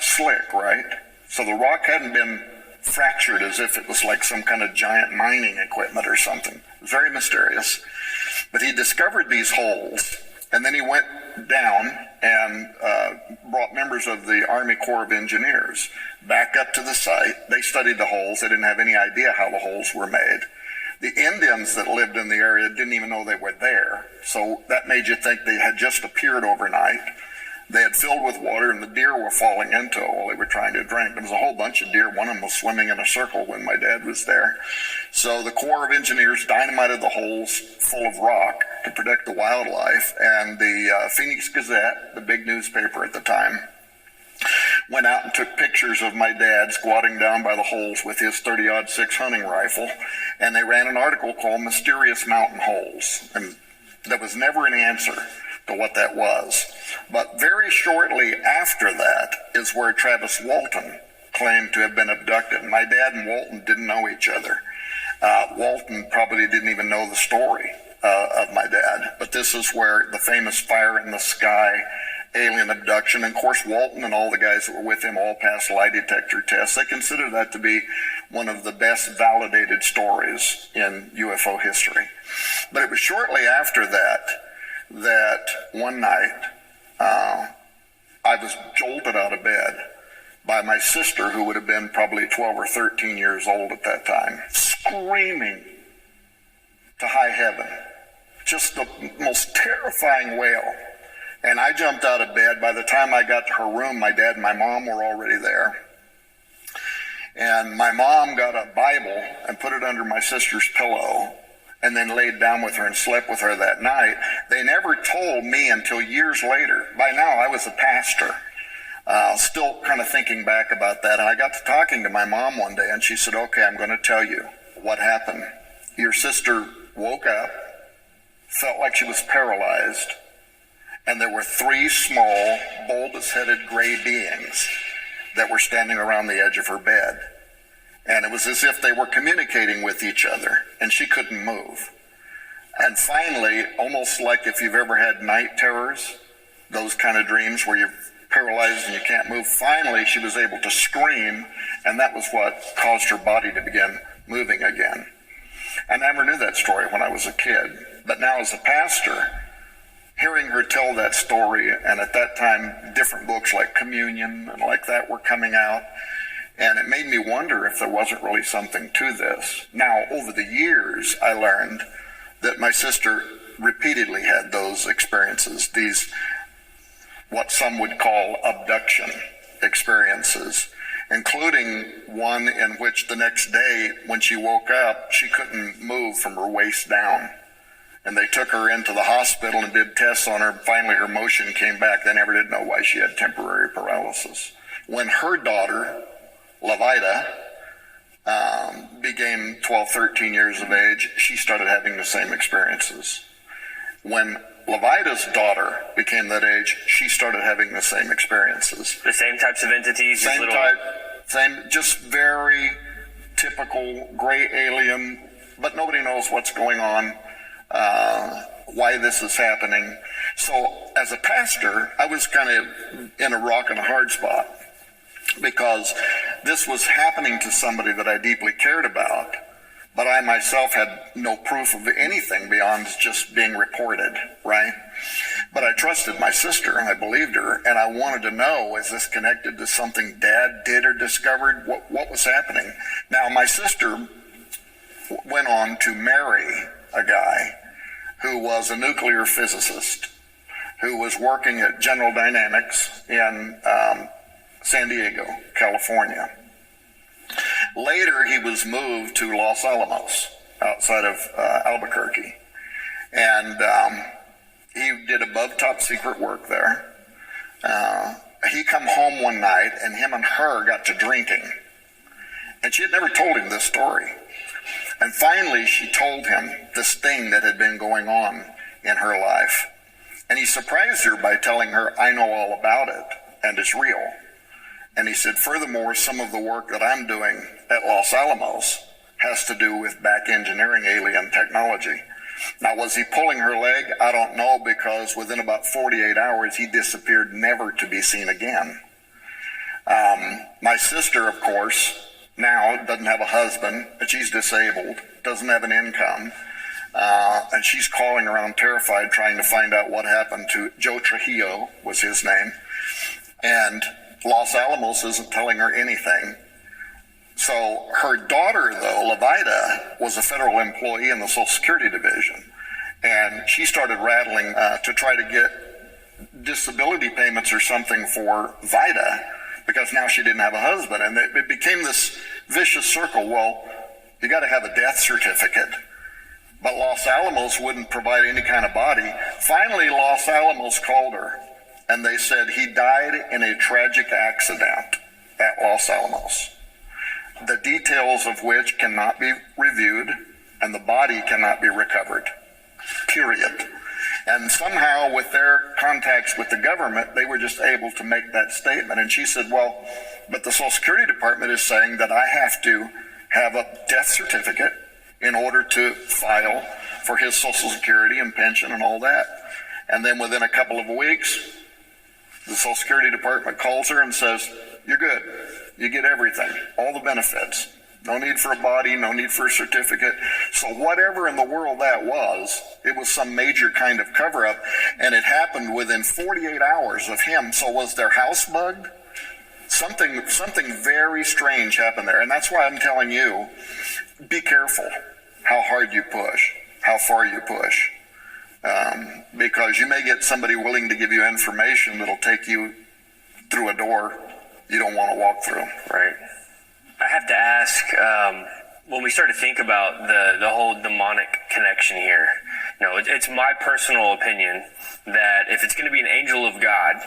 slick, right? So the rock hadn't been fractured as if it was like some kind of giant mining equipment or something. It was very mysterious. But he discovered these holes, and then he went down and brought members of the Army Corps of Engineers back up to the site. They studied the holes. They didn't have any idea how the holes were made. The Indians that lived in the area didn't even know they were there, so that made you think they had just appeared overnight. They had filled with water, and the deer were falling into it while they were trying to drink. There was a whole bunch of deer. One of them was swimming in a circle when my dad was there. So the Corps of Engineers dynamited the holes full of rock to protect the wildlife, and the Phoenix Gazette, the big newspaper at the time, went out and took pictures of my dad squatting down by the holes with his 30-06 hunting rifle, and they ran an article called Mysterious Mountain Holes, and there was never an answer to what that was. But very shortly after that is where Travis Walton claimed to have been abducted. My dad and Walton didn't know each other. Walton probably didn't even know the story of my dad, but this is where the famous fire in the sky alien abduction, and of course Walton and all the guys that were with him all passed lie detector tests. They consider that to be one of the best validated stories in UFO history. But it was shortly after that one night I was jolted out of bed by my sister, who would have been probably 12 or 13 years old at that time, screaming to high heaven, just the most terrifying wail. And I jumped out of bed. By the time I got to her room, my dad and my mom were already there. And my mom got a Bible and put it under my sister's pillow and then laid down with her and slept with her that night. They never told me until years later. By now, I was a pastor, still kind of thinking back about that. And I got to talking to my mom one day, and she said, okay, I'm going to tell you what happened. Your sister woke up, felt like she was paralyzed, and there were 3 small, bulbous-headed gray beings that were standing around the edge of her bed. And it was as if they were communicating with each other, and she couldn't move. And finally, almost like if you've ever had night terrors, those kind of dreams where you're paralyzed and you can't move, finally she was able to scream, and that was what caused her body to begin moving again. I never knew that story when I was a kid, but now as a pastor, hearing her tell that story, and at that time different books like Communion and like that were coming out, and it made me wonder if there wasn't really something to this. Now, over the years, I learned that my sister repeatedly had those experiences, these what some would call abduction experiences, including one in which the next day when she woke up, she couldn't move from her waist down. And they took her into the hospital and did tests on her. Finally, her motion came back. They never did know why she had temporary paralysis. When her daughter, Levita, became 12, 13 years of age, she started having the same experiences. When Levita's daughter became that age, she started having the same experiences. The same types of entities? Just very typical gray alien, but nobody knows what's going on. Why this is happening. So as a pastor, I was kind of in a rock and a hard spot because this was happening to somebody that I deeply cared about, but I myself had no proof of anything beyond just being reported, right? But I trusted my sister and I believed her, and I wanted to know, is this connected to something Dad did or discovered? What was happening? Now, my sister went on to marry a guy who was a nuclear physicist who was working at General Dynamics in San Diego, California. Later, he was moved to Los Alamos, outside of Albuquerque, and he did above top secret work there. He come home one night, and him and her got to drinking, and she had never told him this story. And finally, she told him this thing that had been going on in her life. And he surprised her by telling her, I know all about it, and it's real. And he said, furthermore, some of the work that I'm doing at Los Alamos has to do with back engineering alien technology. Now, was he pulling her leg? I don't know, because within about 48 hours, he disappeared, never to be seen again. My sister, of course, now doesn't have a husband, and she's disabled, doesn't have an income, and she's calling around terrified, trying to find out what happened to Joe Trujillo, was his name, and Los Alamos isn't telling her anything. So her daughter, though, Levida, was a federal employee in the Social Security Division, and she started rattling to try to get disability payments or something for Vida, because now she didn't have a husband, and it became this vicious circle. Well, you got to have a death certificate, but Los Alamos wouldn't provide any kind of body. Finally, Los Alamos called her, and they said he died in a tragic accident at Los Alamos, the details of which cannot be reviewed, and the body cannot be recovered, period. And somehow, with their contacts with the government, they were just able to make that statement. And she said, well, but the Social Security Department is saying that I have to have a death certificate in order to file for his Social Security and pension and all that. And then within a couple of weeks, the Social Security Department calls her and says, you're good. You get everything, all the benefits. No need for a body, no need for a certificate. So whatever in the world that was, it was some major kind of cover-up, and it happened within 48 hours of him. So was their house bugged? Something very strange happened there, and that's why I'm telling you, be careful how hard you push, how far you push, because you may get somebody willing to give you information that'll take you through a door you don't want to walk through. Right. I have to ask, when we start to think about the whole demonic connection here, it's my personal opinion that if it's going to be an angel of God,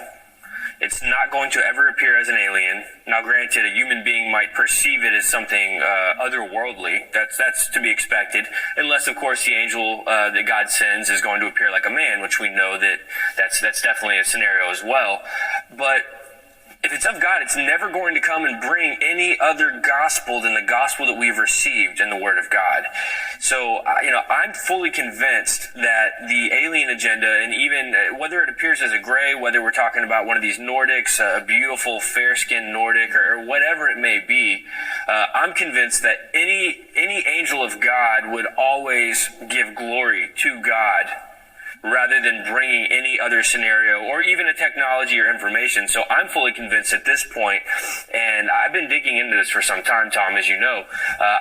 it's not going to ever appear as an alien. Now, granted, a human being might perceive it as something otherworldly. That's to be expected, unless, of course, the angel that God sends is going to appear like a man, which we know that's definitely a scenario as well. But if it's of God, it's never going to come and bring any other gospel than the gospel that we've received in the Word of God. So, I'm fully convinced that the alien agenda, and even whether it appears as a gray, whether we're talking about one of these Nordics, a beautiful fair-skinned Nordic, or whatever it may be, I'm convinced that any angel of God would always give glory to God, rather than bringing any other scenario or even a technology or information. So I'm fully convinced at this point, and I've been digging into this for some time, Tom, as you know,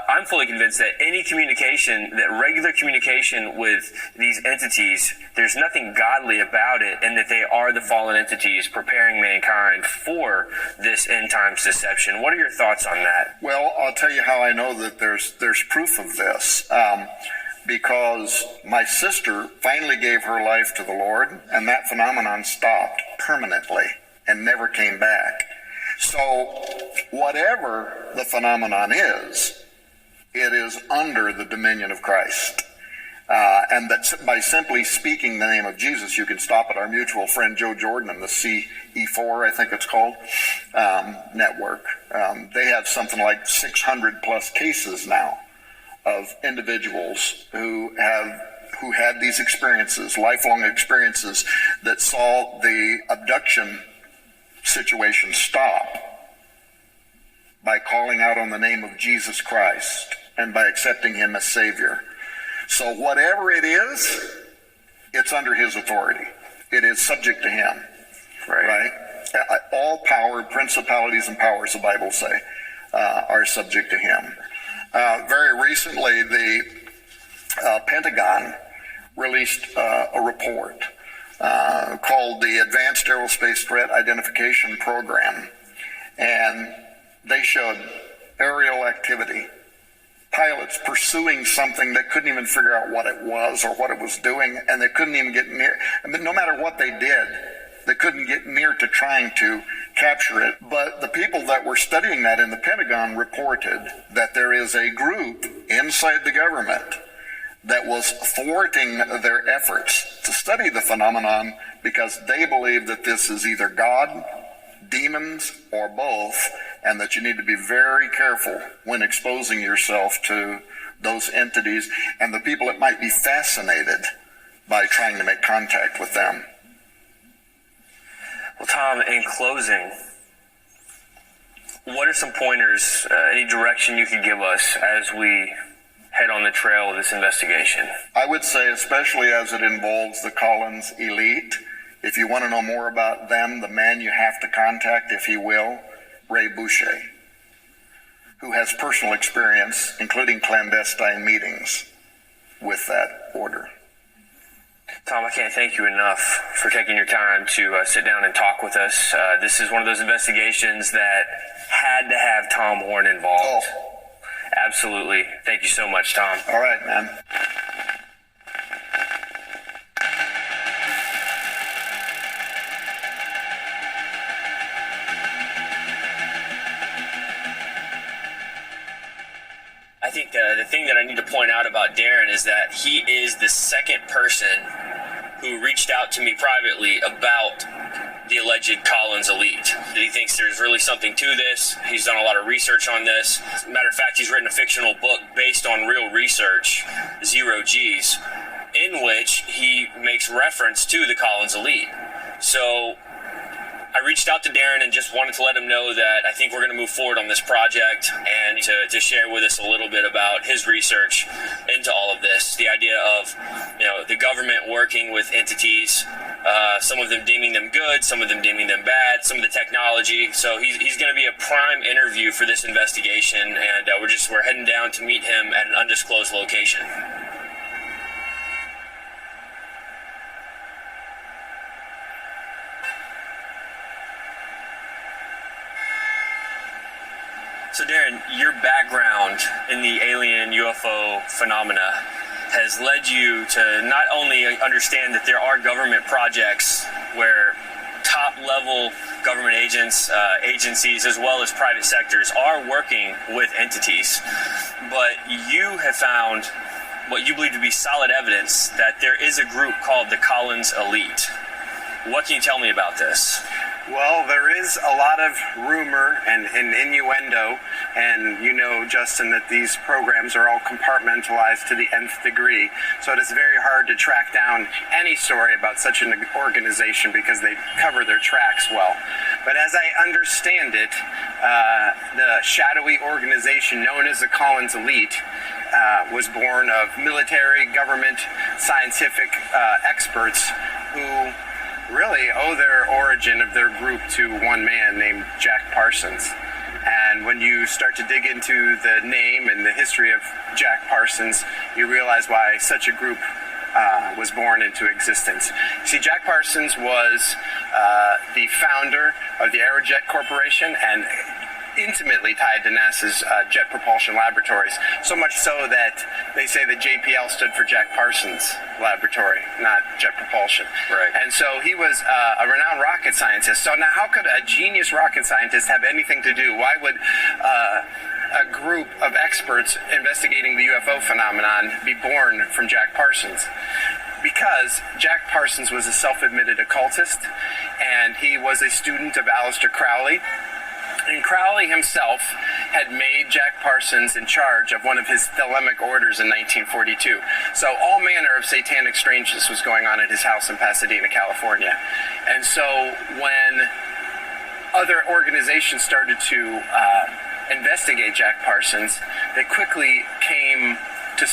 I'm fully convinced that any communication, that regular communication with these entities, there's nothing godly about it, and that they are the fallen entities preparing mankind for this end times deception. What are your thoughts on that? Well, I'll tell you how I know that there's proof of this. Because my sister finally gave her life to the Lord, and that phenomenon stopped permanently and never came back. So whatever the phenomenon is, it is under the dominion of Christ. And that by simply speaking the name of Jesus, you can stop it. Our mutual friend Joe Jordan and the CE4, I think it's called, network, they have something like 600 plus cases now of individuals who had these experiences, lifelong experiences, that saw the abduction situation stop by calling out on the name of Jesus Christ and by accepting him as Savior. So whatever it is, it's under his authority. It is subject to him. Right? All power, principalities and powers, the Bible say, are subject to him. Very recently, the Pentagon released a report called the Advanced Aerospace Threat Identification Program, and they showed aerial activity, pilots pursuing something that couldn't even figure out what it was or what it was doing, and they couldn't even get near. I mean, no matter what they did, they couldn't get near to trying to capture it. But the people that were studying that in the Pentagon reported that there is a group inside the government that was thwarting their efforts to study the phenomenon because they believe that this is either God, demons, or both, and that you need to be very careful when exposing yourself to those entities and the people that might be fascinated by trying to make contact with them. Well, Tom, in closing, what are some pointers, any direction you could give us as we head on the trail of this investigation? I would say, especially as it involves the Collins elite, if you want to know more about them, the man you have to contact, if he will, Ray Boucher, who has personal experience, including clandestine meetings with that order. Tom, I can't thank you enough for taking your time to sit down and talk with us. This is one of those investigations that had to have Tom Horn involved. Oh. Absolutely. Thank you so much, Tom. All right, man. I think the thing that I need to point out about Darren is that he is the second person who reached out to me privately about the alleged Collins elite. That he thinks there's really something to this. He's done a lot of research on this. As a matter of fact, he's written a fictional book based on real research, Zero G's, in which he makes reference to the Collins elite. So I reached out to Darren and just wanted to let him know that I think we're going to move forward on this project and to share with us a little bit about his research into all of this. The idea of, the government working with entities, some of them deeming them good, some of them deeming them bad, some of the technology. So he's going to be a prime interview for this investigation, and we're heading down to meet him at an undisclosed location. So Darren, your background in the alien UFO phenomena has led you to not only understand that there are government projects where top-level government agencies, as well as private sectors, are working with entities, but you have found what you believe to be solid evidence that there is a group called the Collins Elite. What can you tell me about this? Well, there is a lot of rumor and innuendo, and Justin, that these programs are all compartmentalized to the nth degree, so it is very hard to track down any story about such an organization because they cover their tracks well. But as I understand it, the shadowy organization known as the Collins Elite was born of military, government, scientific experts who really owe their origin of their group to one man named Jack Parsons. And when you start to dig into the name and the history of Jack Parsons, you realize why such a group was born into existence. See, Jack Parsons was the founder of the Aerojet Corporation and intimately tied to NASA's Jet Propulsion Laboratories, so much so that they say that JPL stood for Jack Parsons Laboratory, not Jet Propulsion. Right. And so he was a renowned rocket scientist. So now how could a genius rocket scientist have anything to do? Why would a group of experts investigating the UFO phenomenon be born from Jack Parsons? Because Jack Parsons was a self-admitted occultist, and he was a student of Aleister Crowley. And Crowley himself had made Jack Parsons in charge of one of his Thelemic orders in 1942. So all manner of satanic strangeness was going on at his house in Pasadena, California. And so when other organizations started to investigate Jack Parsons, they quickly came to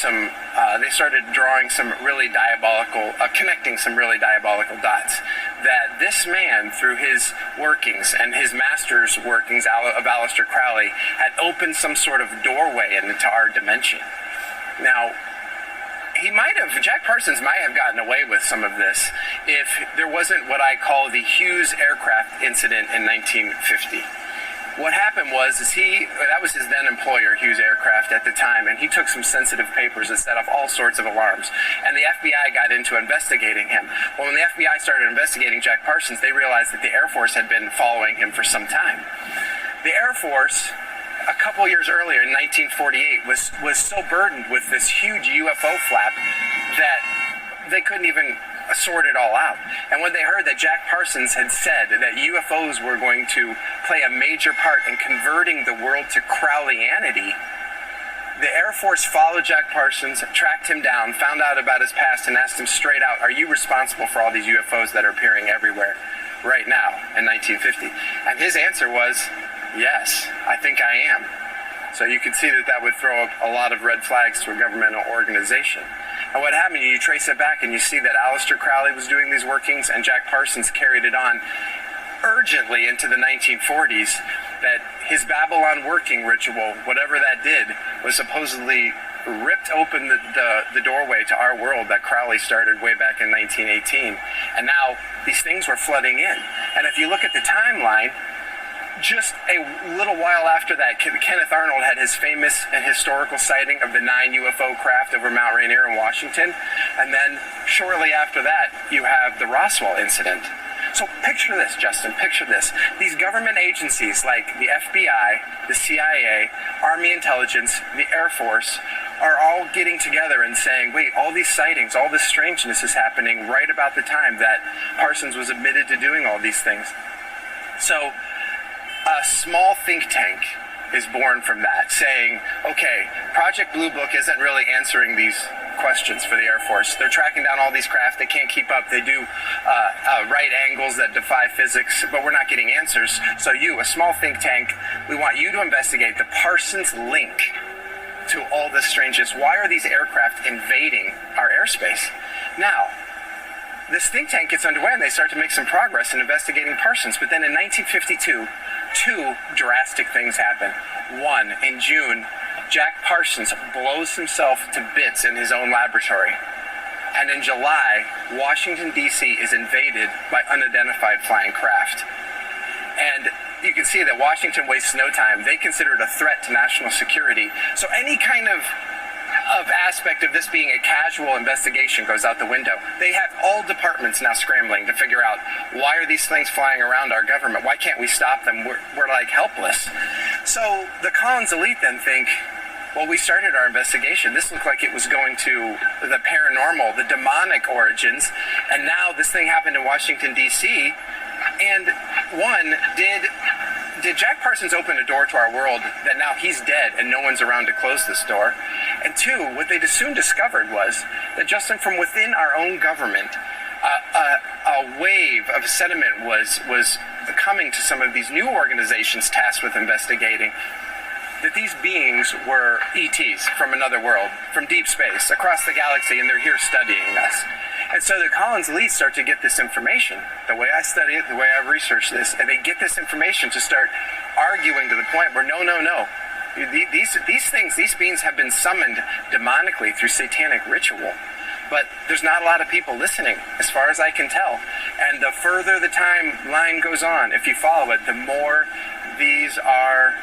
they started drawing some really diabolical, connecting some really diabolical dots. That this man, through his workings and his master's workings of Aleister Crowley, had opened some sort of doorway into our dimension. Now, Jack Parsons might have gotten away with some of this if there wasn't what I call the Hughes aircraft incident in 1950. What happened was that was his then employer, Hughes Aircraft, at the time, and he took some sensitive papers that set off all sorts of alarms. And the FBI got into investigating him. Well, when the FBI started investigating Jack Parsons, they realized that the Air Force had been following him for some time. The Air Force, a couple years earlier, in 1948, was so burdened with this huge UFO flap that they couldn't even sort it all out. And when they heard that Jack Parsons had said that UFOs were going to play a major part in converting the world to Crowleyanity, the Air Force followed Jack Parsons, tracked him down, found out about his past, and asked him straight out, are you responsible for all these UFOs that are appearing everywhere right now in 1950? And his answer was, Yes, I think I am. So you can see that that would throw up a lot of red flags to a governmental organization. And what happened, you trace it back and you see that Aleister Crowley was doing these workings and Jack Parsons carried it on urgently into the 1940s, that his Babylon working ritual, whatever that did, was supposedly ripped open the doorway to our world that Crowley started way back in 1918. And now these things were flooding in. And if you look at the timeline, just a little while after that, Kenneth Arnold had his famous and historical sighting of the 9 UFO craft over Mount Rainier in Washington. And then shortly after that, you have the Roswell incident. So picture this, Justin, picture this. These government agencies like the FBI, the CIA, Army Intelligence, the Air Force are all getting together and saying, wait, all these sightings, all this strangeness is happening right about the time that Parsons was admitted to doing all these things. So a small think tank is born from that, saying, okay, Project Blue Book isn't really answering these questions for the Air Force. They're tracking down all these craft. They can't keep up. They do right angles that defy physics, but we're not getting answers. So you, a small think tank, we want you to investigate the Parsons link to all this strangeness. Why are these aircraft invading our airspace? Now, this think tank gets underway and they start to make some progress in investigating Parsons. But then in 1952, two drastic things happen. One, in June, Jack Parsons blows himself to bits in his own laboratory. And in July, Washington, D.C. is invaded by unidentified flying craft. And you can see that Washington wastes no time. They consider it a threat to national security. So any kind of aspect of this being a casual investigation goes out the window. They have all departments now scrambling to figure out, why are these things flying around our government? Why can't we stop them? We're like helpless. So the Collins elite then think, well, we started our investigation. This looked like it was going to the paranormal, the demonic origins, and now this thing happened in Washington, D.C. And one, did Jack Parsons open a door to our world that now he's dead and no one's around to close this door? And two, what they soon discovered was that, Justin, from within our own government, a wave of sentiment was coming to some of these new organizations tasked with investigating that these beings were ETs from another world, from deep space, across the galaxy, and they're here studying us. And so the Collins elites start to get this information, the way I study it, the way I've researched this, and they get this information to start arguing to the point where, no. These things, these beings have been summoned demonically through satanic ritual. But there's not a lot of people listening, as far as I can tell. And the further the timeline goes on, if you follow it, the more these are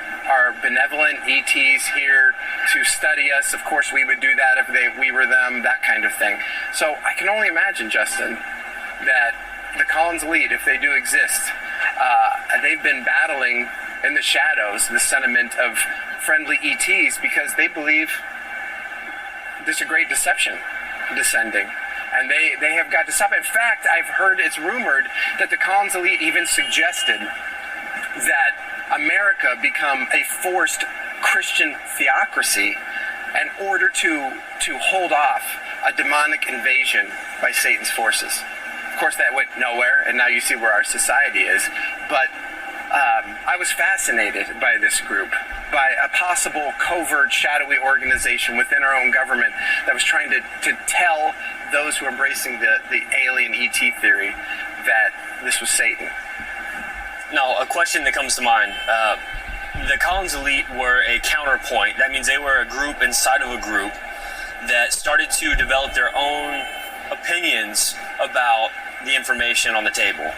benevolent ETs here to study us. Of course, we would do that if we were them, that kind of thing. So I can only imagine, Justin, that the Collins elite, if they do exist, they've been battling in the shadows the sentiment of friendly ETs because they believe there's a great deception descending. And they have got to stop. In fact, I've heard, it's rumored that the Collins elite even suggested that America become a forced Christian theocracy in order to hold off a demonic invasion by Satan's forces. Of course, that went nowhere, and now you see where our society is. But I was fascinated by this group, by a possible covert, shadowy organization within our own government that was trying to tell those who are embracing the alien ET theory that this was Satan. Now, a question that comes to mind. The Collins elite were a counterpoint. That means they were a group inside of a group that started to develop their own opinions about the information on the table.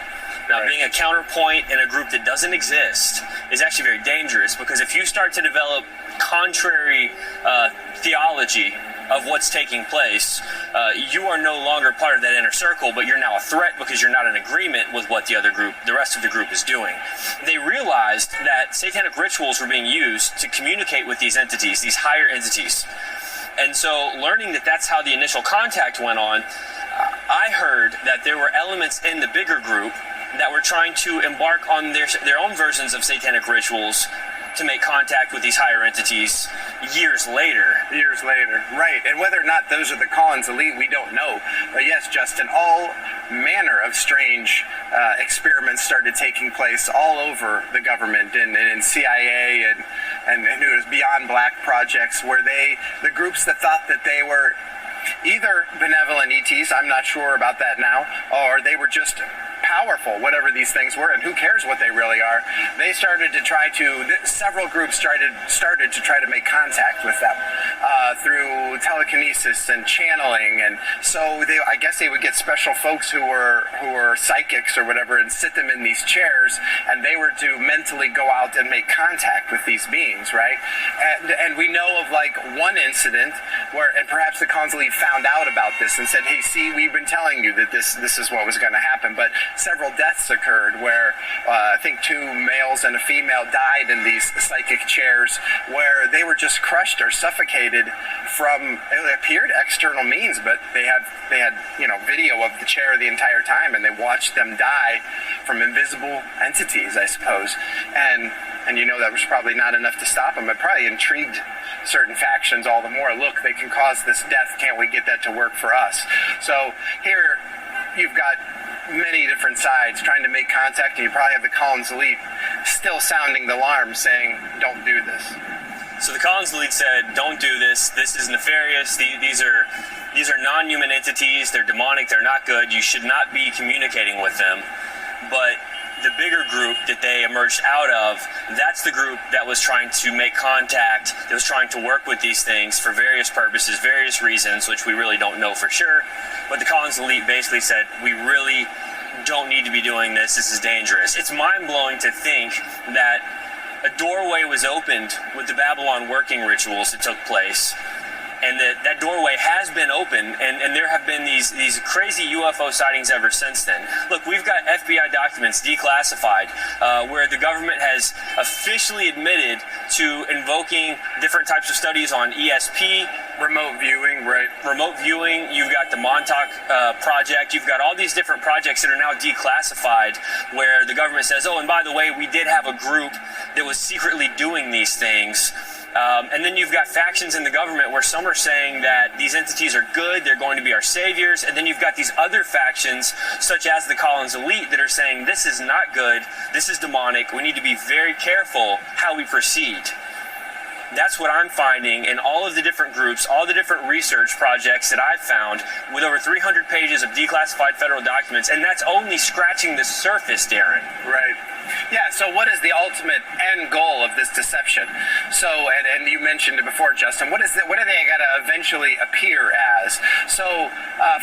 Now, being a counterpoint in a group that doesn't exist is actually very dangerous, because if you start to develop contrary theology of what's taking place, you are no longer part of that inner circle, but you're now a threat because you're not in agreement with what the rest of the group is doing. They realized that satanic rituals were being used to communicate with these entities, these higher entities. And so, learning that that's how the initial contact went on, I heard that there were elements in the bigger group that were trying to embark on their own versions of satanic rituals to make contact with these higher entities years later. Years later, right. And whether or not those are the Collins elite, we don't know. But yes, Justin, all manner of strange experiments started taking place all over the government and in CIA and it was Beyond Black projects, where the groups that thought that they were either benevolent ETs, I'm not sure about that now, or they were just powerful, whatever these things were, and who cares what they really are. They started to several groups started to try to make contact with them through telekinesis and channeling, and so I guess they would get special folks who were psychics or whatever and sit them in these chairs, and they were to mentally go out and make contact with these beings, right? And we know of like one incident where, and perhaps the Collins Elite found out about this and said, hey, see, we've been telling you that this is what was going to happen, but several deaths occurred where I think 2 males and a female died in these psychic chairs, where they were just crushed or suffocated from, it appeared external means, but they had video of the chair the entire time, and they watched them die from invisible entities, I suppose. And that was probably not enough to stop them. It probably intrigued certain factions all the more. Look, they can cause this death. Can't we get that to work for us? So here you've got many different sides trying to make contact, and you probably have the Collins Elite still sounding the alarm saying, don't do this. So the Collins Elite said, don't do this. This is nefarious. These are non-human entities. They're demonic. They're not good. You should not be communicating with them. But the bigger group that they emerged out of, that's the group that was trying to make contact, that was trying to work with these things for various purposes, various reasons, which we really don't know for sure. But the Collins Elite basically said, we really don't need to be doing this. This is dangerous. It's mind-blowing to think that a doorway was opened with the Babylon working rituals that took place, and that doorway has been open, and there have been these crazy UFO sightings ever since then. Look, we've got FBI documents declassified where the government has officially admitted to invoking different types of studies on ESP, remote viewing, right? Remote viewing. You've got the Montauk project. You've got all these different projects that are now declassified, where the government says, oh, and by the way, we did have a group that was secretly doing these things. And then you've got factions in the government where some are saying that these entities are good, they're going to be our saviors, and then you've got these other factions, such as the Collins Elite, that are saying this is not good, this is demonic, we need to be very careful how we proceed. That's what I'm finding in all of the different groups, all the different research projects that I've found, with over 300 pages of declassified federal documents, and that's only scratching the surface, Darren. Right. Yeah, so what is the ultimate end goal of this deception? So, and you mentioned it before, Justin, what do they got to eventually appear as? So,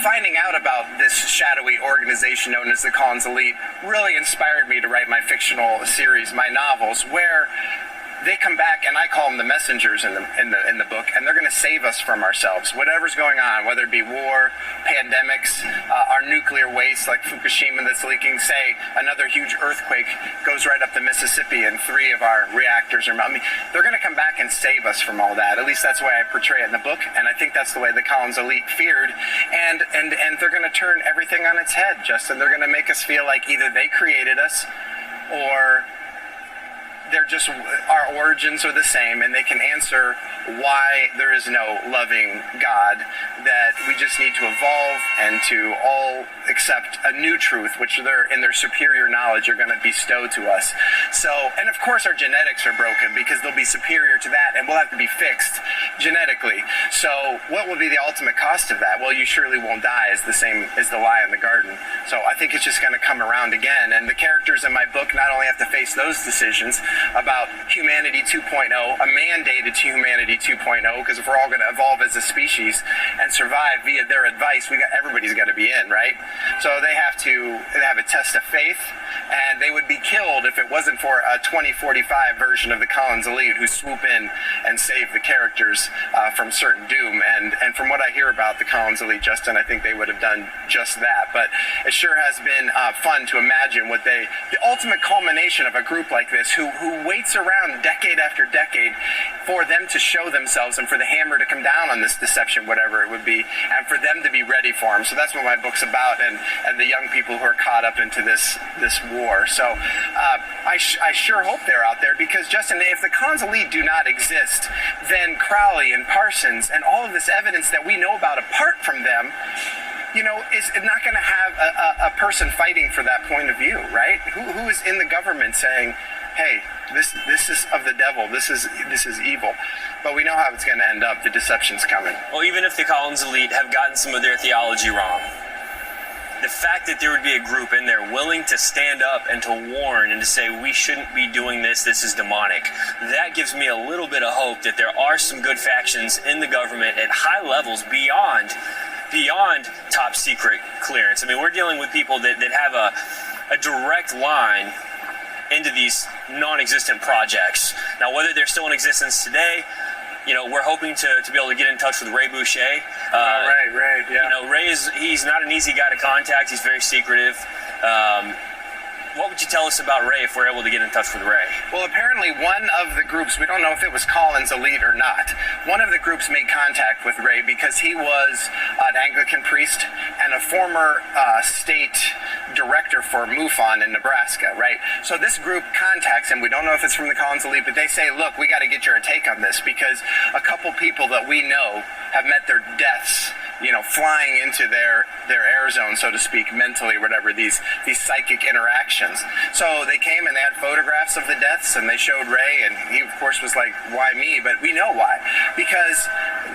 finding out about this shadowy organization known as the Collins Elite really inspired me to write my fictional series, my novels, where they come back, and I call them the messengers in the book, and they're going to save us from ourselves. Whatever's going on, whether it be war, pandemics, our nuclear waste like Fukushima that's leaking, say another huge earthquake goes right up the Mississippi and 3 of our reactors are melting. They're going to come back and save us from all that. At least that's the way I portray it in the book, and I think that's the way the Collins Elite feared. And they're going to turn everything on its head, Justin. They're going to make us feel like either they created us or they're just, our origins are the same, and they can answer why there is no loving God, that we just need to evolve and to all accept a new truth, which they're, in their superior knowledge, are going to bestow to us. So, and of course our genetics are broken because they'll be superior to that, and we'll have to be fixed genetically. So what will be the ultimate cost of that? Well, you surely won't die, is the same as the lie in the garden. So I think it's just going to come around again, and the characters in my book not only have to face those decisions about humanity 2.0, a mandated to humanity 2.0, because if we're all going to evolve as a species and survive via their advice, everybody's got to be in, right? So they have a test of faith, and they would be killed if it wasn't for a 2045 version of the Collins Elite who swoop in and save the characters from certain doom. And from what I hear about the Collins Elite, Justin, I think they would have done just that. But it sure has been fun to imagine the ultimate culmination of a group like this who waits around decade after decade for them to show themselves and for the hammer to come down on this deception, whatever it would be, and for them to be ready for them. So that's what my book's about, and the young people who are caught up into this war. So I sure hope they're out there, because, Justin, if the Collins elite do not exist, then Crowley and Parsons and all of this evidence that we know about apart from them, is not going to have a person fighting for that point of view, right? Who is in the government saying, hey, this is of the devil, this is evil? But we know how it's going to end up. The deception's coming. Well, even if the Collins elite have gotten some of their theology wrong, the fact that there would be a group in there willing to stand up and to warn and to say we shouldn't be doing this is demonic, that gives me a little bit of hope that there are some good factions in the government at high levels beyond top secret clearance. I mean, we're dealing with people that have a direct line into these non-existent projects. Now, whether they're still in existence today, we're hoping to be able to get in touch with Ray Boucher. Right, yeah. Ray he's not an easy guy to contact. He's very secretive. What would you tell us about Ray if we're able to get in touch with Ray? Well, apparently one of the groups, we don't know if it was Collins elite or not, one of the groups made contact with Ray because he was an Anglican priest and a former state director for MUFON in Nebraska, right? So this group contacts him. We don't know if it's from the Collins elite, but they say, look, we got to get your take on this, because a couple people that we know have met their deaths, flying into their air zone, so to speak, mentally, or whatever, these psychic interactions. So they came and they had photographs of the deaths, and they showed Ray, and he, of course, was like, why me? But we know why. Because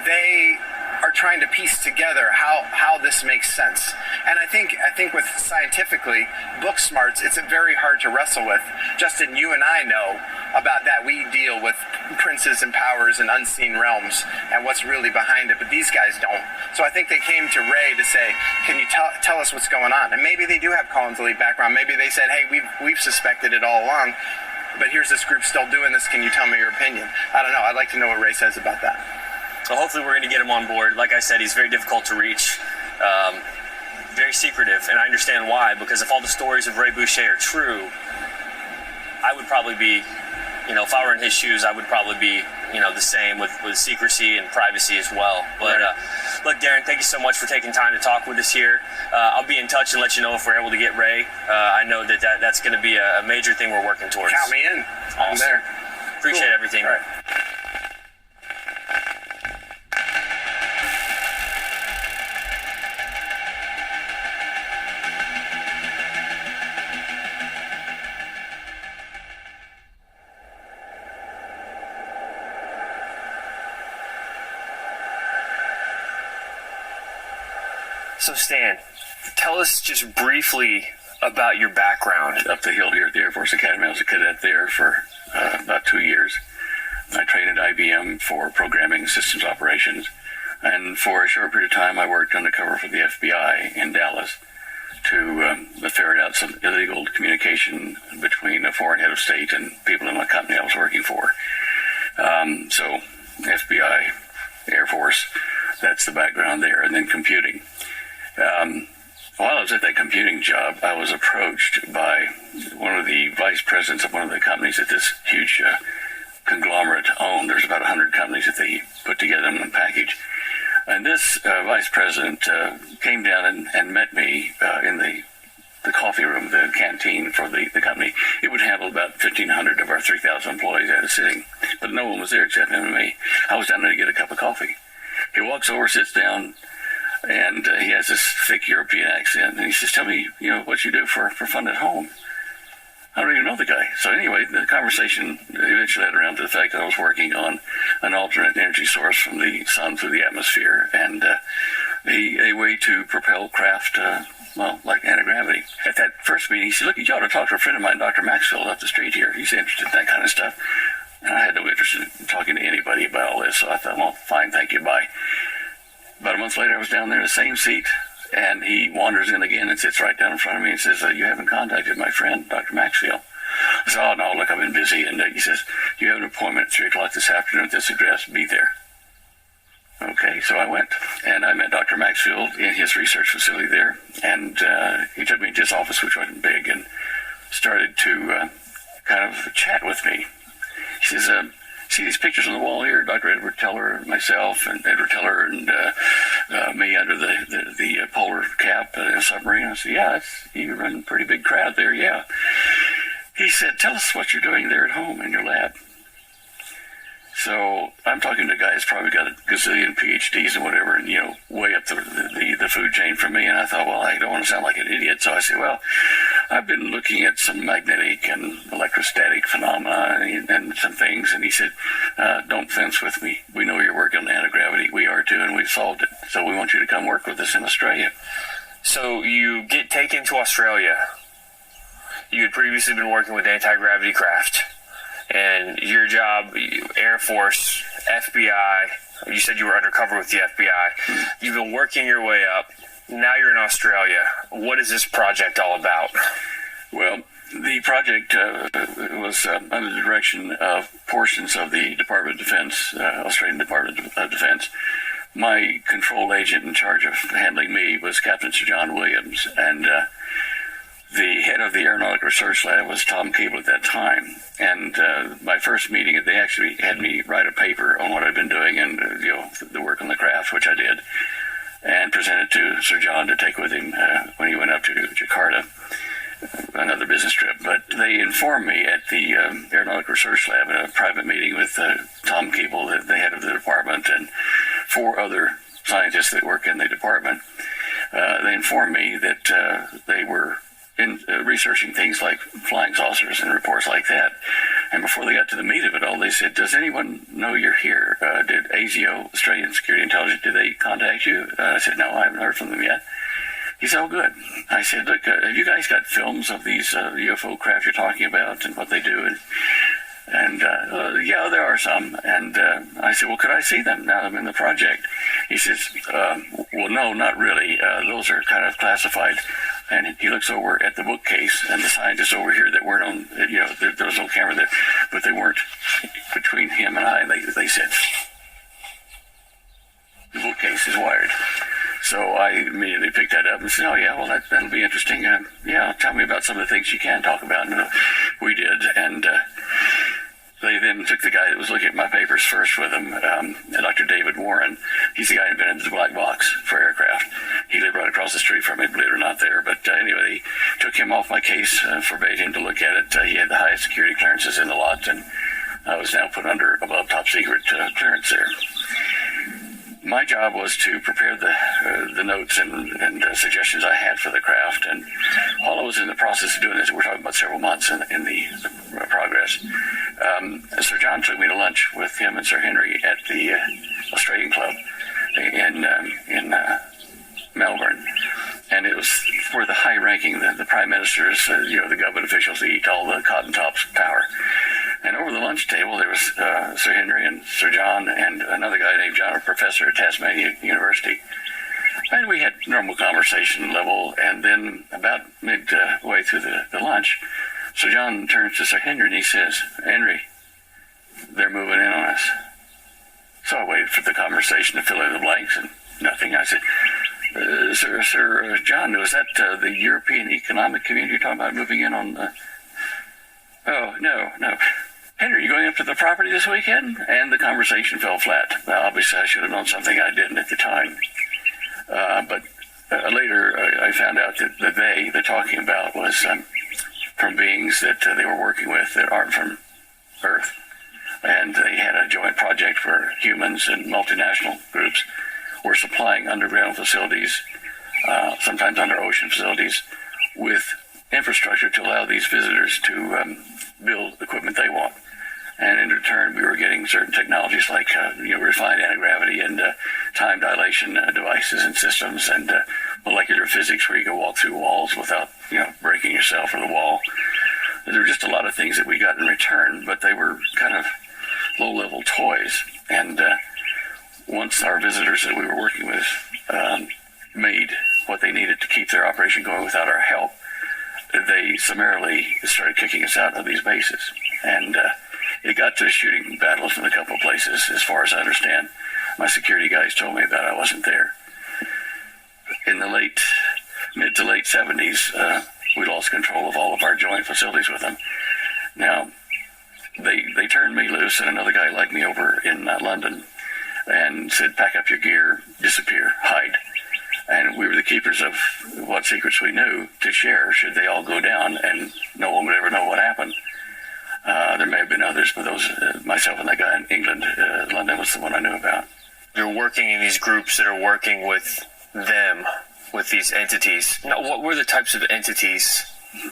they are trying to piece together how this makes sense. And I think with scientifically, book smarts, it's very hard to wrestle with. Justin, you and I know about that. We deal with princes and powers and unseen realms and what's really behind it, but these guys don't. So I think they came to Ray to say, can you tell us what's going on? And maybe they do have Collins elite background. Maybe they said, hey, we've suspected it all along, but here's this group still doing this. Can you tell me your opinion? I don't know. I'd like to know what Ray says about that. So hopefully we're going to get him on board. Like I said, he's very difficult to reach, very secretive, and I understand why, because if all the stories of Ray Boucher are true, I would probably be, if I were in his shoes, I would probably be, the same with secrecy and privacy as well. But look, Darren, thank you so much for taking time to talk with us here. I'll be in touch and let you know if we're able to get Ray. I know that's going to be a major thing we're working towards. Count me in. Awesome. I'm there. Appreciate everything. All right. So Stan, tell us just briefly about your background. Up the hill here at the Air Force Academy. I was a cadet there for about 2 years. I trained at IBM for programming systems operations. And for a short period of time, I worked undercover for the FBI in Dallas to ferret out some illegal communication between a foreign head of state and people in the company I was working for. So FBI, Air Force, that's the background there. And then computing. While I was at that computing job, I was approached by one of the vice presidents of one of the companies that this huge conglomerate owned. There's about 100 companies that they put together in one package. And this vice president came down and met me in the coffee room, the canteen for the company. It would handle about 1,500 of our 3,000 employees at a sitting. But no one was there except him and me. I was down there to get a cup of coffee. He walks over, sits down, and he has this thick European accent. And he says, tell me, what you do for fun at home. I don't even know the guy. So anyway, the conversation eventually led around to the fact that I was working on an alternate energy source from the sun through the atmosphere, and a way to propel craft, like anti-gravity. At that first meeting, he said, look, you ought to talk to a friend of mine, Dr. Maxfield, up the street here. He's interested in that kind of stuff. And I had no interest in talking to anybody about all this, so I thought, well, fine, thank you, bye. About a month later, I was down there in the same seat, and he wanders in again and sits right down in front of me and says, you haven't contacted my friend, Dr. Maxfield. I said, oh, no, look, I've been busy. And he says, you have an appointment at 3 o'clock this afternoon at this address. Be there. Okay, so I went, and I met Dr. Maxfield in his research facility there, and he took me to his office, which wasn't big, and started to kind of chat with me. He says, see these pictures on the wall here? Dr. Edward Teller, myself, and Edward Teller, and me under the polar cap in a submarine. I said, yeah, you run a pretty big crowd there, yeah. He said, tell us what you're doing there at home in your lab. So I'm talking to a guy who's probably got a gazillion PhDs and whatever, and, way up the food chain from me. And I thought, well, I don't want to sound like an idiot. So I said, well, I've been looking at some magnetic and electrostatic phenomena and some things. And he said, don't fence with me. We know you're working on anti-gravity. We are too, and we've solved it. So we want you to come work with us in Australia. So you get taken to Australia. You had previously been working with anti-gravity craft. And your job, Air Force, FBI, you said you were undercover with the FBI. You've been working your way up. Now you're in Australia. What is this project all about? Well, the project was under the direction of portions of the Department of Defense, Australian Department of Defense. My control agent in charge of handling me was Captain Sir John Williams, and the head of the Aeronautic Research Lab was Tom Cable at that time. And my first meeting, they actually had me write a paper on what I'd been doing and the work on the craft, which I did, and present it to Sir John to take with him when he went up to Jakarta, another business trip. But they informed me at the Aeronautic Research Lab in a private meeting with Tom Cable, the head of the department, and 4 other scientists that work in the department. They informed me that they were researching things like flying saucers and reports like that. And before they got to the meat of it all, they said, does anyone know you're here? Did ASIO, Australian Security Intelligence, did they contact you? I said, no, I haven't heard from them yet. He said, oh, good. I said, look, have you guys got films of these UFO craft you're talking about and what they do? And yeah, there are some. And I said, well, could I see them now that I'm in the project? He says, well, no, not really. Those are kind of classified. And he looks over at the bookcase, and the scientists over here that weren't on, there was no camera there, but they weren't between him and I. And they said, the bookcase is wired. So I immediately picked that up and said, oh, yeah, well, that'll be interesting. Yeah, tell me about some of the things you can talk about. And we did. And they then took the guy that was looking at my papers first with him, Dr. David Warren. He's the guy who invented the black box for aircraft. He lived right across the street from me, believe it or not, there. But anyway, they took him off my case, forbade him to look at it. He had the highest security clearances in the lot, and I was now put under above top secret clearance there. My job was to prepare the notes and suggestions I had for the craft, and while I was in the process of doing this, we're talking about several months in the progress, Sir John took me to lunch with him and Sir Henry at the Australian Club in Melbourne, and it was for the high-ranking, the prime ministers, the government officials, eat all the cotton tops power. And over the lunch table, there was Sir Henry and Sir John and another guy named John, a professor at Tasmania University. And we had normal conversation level, and then about midway through the lunch, Sir John turns to Sir Henry and he says, Henry, they're moving in on us. So I waited for the conversation to fill in the blanks, and nothing. I said, Sir John, was that the European Economic Community you're talking about moving in on the... Oh, no. Henry, you going up to the property this weekend? And the conversation fell flat. Now, obviously, I should have known something I didn't at the time. But later, I found out that they're talking about was from beings that they were working with that aren't from Earth. And they had a joint project for humans and multinational groups were supplying underground facilities, sometimes under ocean facilities, with infrastructure to allow these visitors to build equipment they want. And in return, we were getting certain technologies like refined anti-gravity and time dilation devices and systems, and molecular physics where you can walk through walls without breaking yourself or the wall. There were just a lot of things that we got in return, but they were kind of low-level toys. And once our visitors that we were working with made what they needed to keep their operation going without our help, they summarily started kicking us out of these bases. And it got to shooting battles in a couple of places, as far as I understand. My security guys told me about it. I wasn't there. In the mid to late 70s, we lost control of all of our joint facilities with them. Now, they turned me loose and another guy like me over in London and said, pack up your gear, disappear, hide. And we were the keepers of what secrets we knew to share should they all go down, and no one would ever know what happened. There may have been others, but those, myself and that guy in England, London, was the one I knew about. You're working in these groups that are working with them, with these entities. Now, what were the types of entities?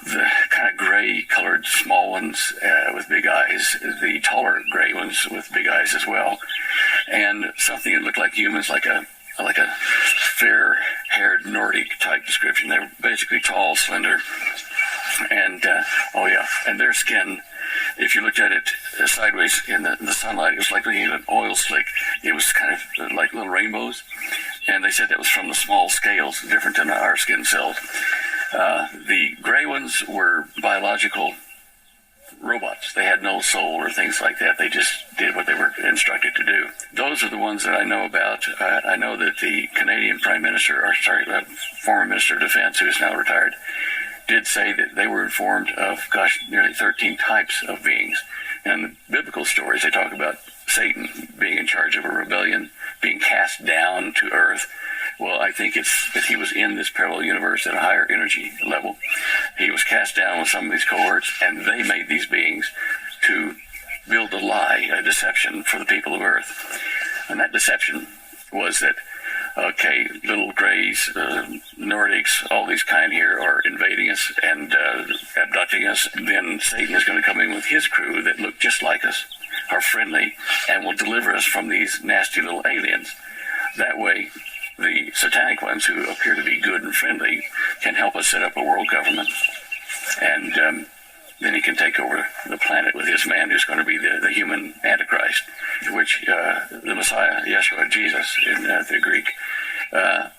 The kind of gray-colored small ones with big eyes, the taller gray ones with big eyes as well, and something that looked like humans, like a fair-haired Nordic type description. They were basically tall, slender, and and their skin, if you looked at it sideways in the sunlight, it was like looking at an oil slick. It was kind of like little rainbows, and they said that was from the small scales, different than our skin cells. The gray ones were biological robots. They had no soul or things like that. They just did what they were instructed to do. Those are the ones that I know about. I know that the Canadian former Minister of Defense, who is now retired, did say that they were informed of, nearly 13 types of beings. And the biblical stories, they talk about Satan being in charge of a rebellion, being cast down to earth. Well, I think it's that he was in this parallel universe at a higher energy level. He was cast down with some of these cohorts, and they made these beings to build a lie, a deception for the people of Earth. And that deception was that, okay, little grays, Nordics, all these kind here are invading us and abducting us. Then Satan is going to come in with his crew that look just like us, are friendly, and will deliver us from these nasty little aliens. That way, the satanic ones, who appear to be good and friendly, can help us set up a world government. And then he can take over the planet with his man, who's going to be the human Antichrist, which the Messiah, Yeshua, Jesus in the Greek,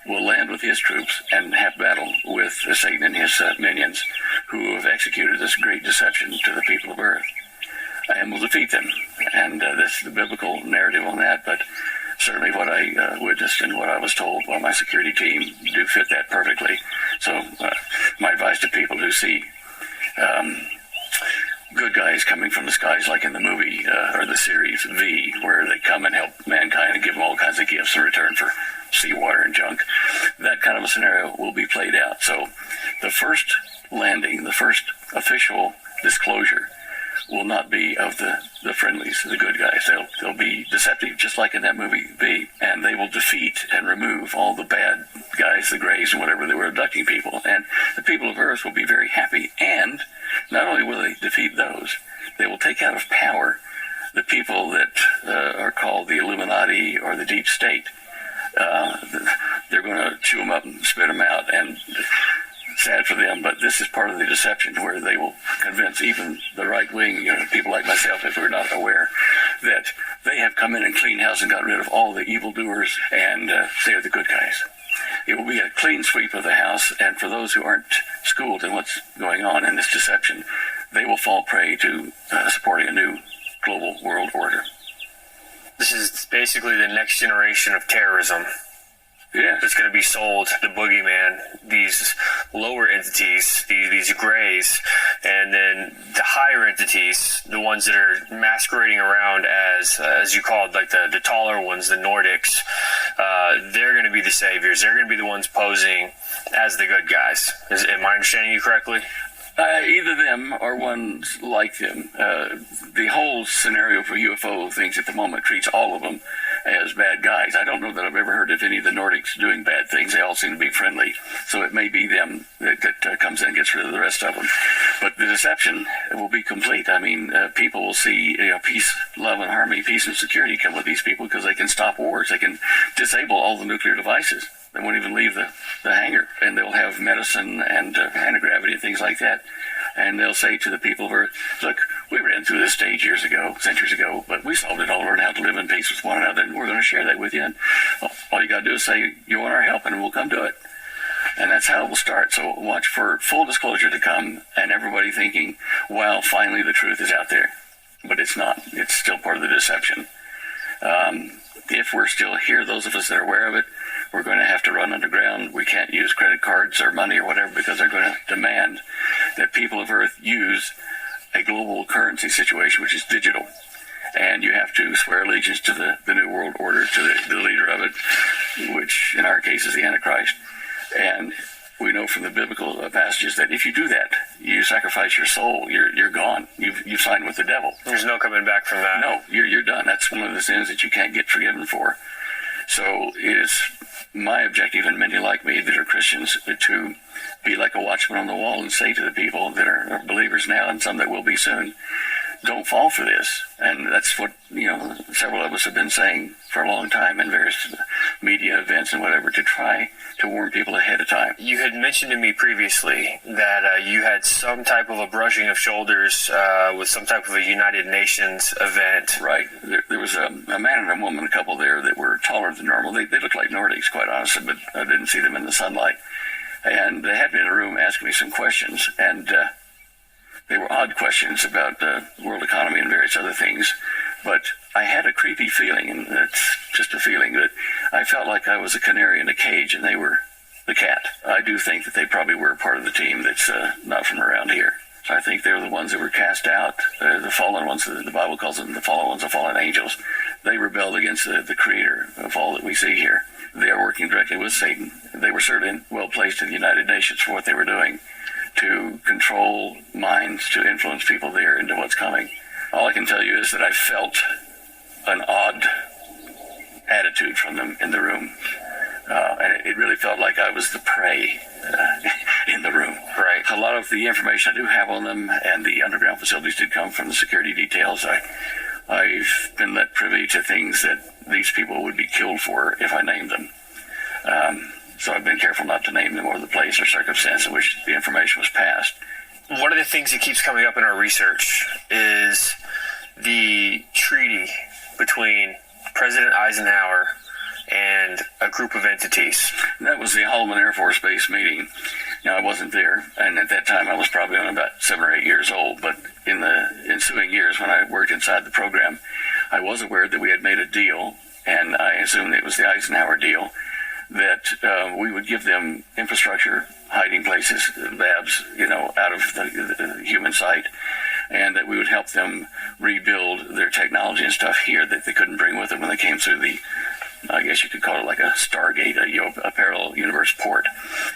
will land with his troops and have battle with Satan and his minions, who have executed this great deception to the people of Earth, and will defeat them. And that's the biblical narrative on that, but certainly what I witnessed and what I was told by my security team do fit that perfectly. So my advice to people who see good guys coming from the skies, like in the movie or the series V, where they come and help mankind and give them all kinds of gifts in return for seawater and junk, that kind of a scenario will be played out. So the first landing, the first official disclosure, will not be of the friendlies, the good guys. They'll be deceptive, just like in that movie V, and they will defeat and remove all the bad guys, the grays and whatever, that were abducting people. And the people of Earth will be very happy, and not only will they defeat those, they will take out of power the people that are called the Illuminati or the Deep State. They're going to chew them up and spit them out, and sad for them, but this is part of the deception, where they will convince even the right wing, people like myself, if we're not aware, that they have come in and cleaned house and got rid of all the evildoers, and they are the good guys. It will be a clean sweep of the house, and for those who aren't schooled in what's going on in this deception, they will fall prey to supporting a new global world order. This is basically the next generation of terrorism. Yeah. It's going to be sold, the boogeyman, these lower entities, these grays, and then the higher entities, the ones that are masquerading around as you called, like the taller ones, the Nordics. They're going to be the saviors. They're going to be the ones posing as the good guys. Am I understanding you correctly? Either them or ones like them. The whole scenario for UFO things at the moment treats all of them as bad guys. I don't know that I've ever heard of any of the Nordics doing bad things. They all seem to be friendly. So it may be them that comes in and gets rid of the rest of them. But the deception will be complete. I mean, people will see peace, love, and harmony, peace and security come with these people, because they can stop wars. They can disable all the nuclear devices. They won't even leave the hangar. And they'll have medicine and anti-gravity and things like that. And they'll say to the people of Earth, look, we ran through this stage centuries ago, but we solved it all. Learned how to live in peace with one another, and we're going to share that with you. And all you got to do is say you want our help, and we'll come do it. And that's how it will start. So watch for full disclosure to come, and everybody thinking, well, finally the truth is out there. But it's not. It's still part of the deception. If we're still here, those of us that are aware of it, we're going to have to run underground. We can't use credit cards or money or whatever, because they're going to demand that people of Earth use a global currency situation, which is digital. And you have to swear allegiance to the New World Order, to the leader of it, which in our case is the Antichrist. And we know from the biblical passages that if you do that, you sacrifice your soul. You're gone. You've signed with the devil. There's no coming back from that. No, you're done. That's one of the sins that you can't get forgiven for. So it is my objective, and many like me that are Christians, to be like a watchman on the wall and say to the people that are believers now and some that will be soon, don't fall for this. And that's what, several of us have been saying for a long time in various media events and whatever, to try to warn people ahead of time. You had mentioned to me previously that you had some type of a brushing of shoulders with some type of a United Nations event. Right. There was a man and a woman, a couple there that were taller than normal. They looked like Nordics, quite honestly, but I didn't see them in the sunlight. And they had me in a room asking me some questions, and they were odd questions about the world economy and various other things. But I had a creepy feeling, and it's just a feeling, that I felt like I was a canary in a cage and they were the cat. I do think that they probably were part of the team that's not from around here. So I think they were the ones that were cast out, the fallen ones. The Bible calls them the fallen ones, the fallen angels. They rebelled against the creator of all that we see here. They are working directly with Satan. They were certainly well placed in the United Nations for what they were doing, to control minds, to influence people there into what's coming. All I can tell you is that I felt an odd attitude from them in the room. And it really felt like I was the prey in the room. Right. A lot of the information I do have on them and the underground facilities did come from the security details. I've been let privy to things that these people would be killed for if I named them. So I've been careful not to name them or the place or circumstance in which the information was passed. One of the things that keeps coming up in our research is the treaty between President Eisenhower and a group of entities. That was the Holloman Air Force Base meeting. Now, I wasn't there, and at that time I was probably only about 7 or 8 years old, but in the ensuing years when I worked inside the program, I was aware that we had made a deal, and I assumed it was the Eisenhower deal, that we would give them infrastructure, hiding places, labs, out of the human sight, and that we would help them rebuild their technology and stuff here that they couldn't bring with them when they came through the, I guess you could call it like a Stargate, a parallel universe port.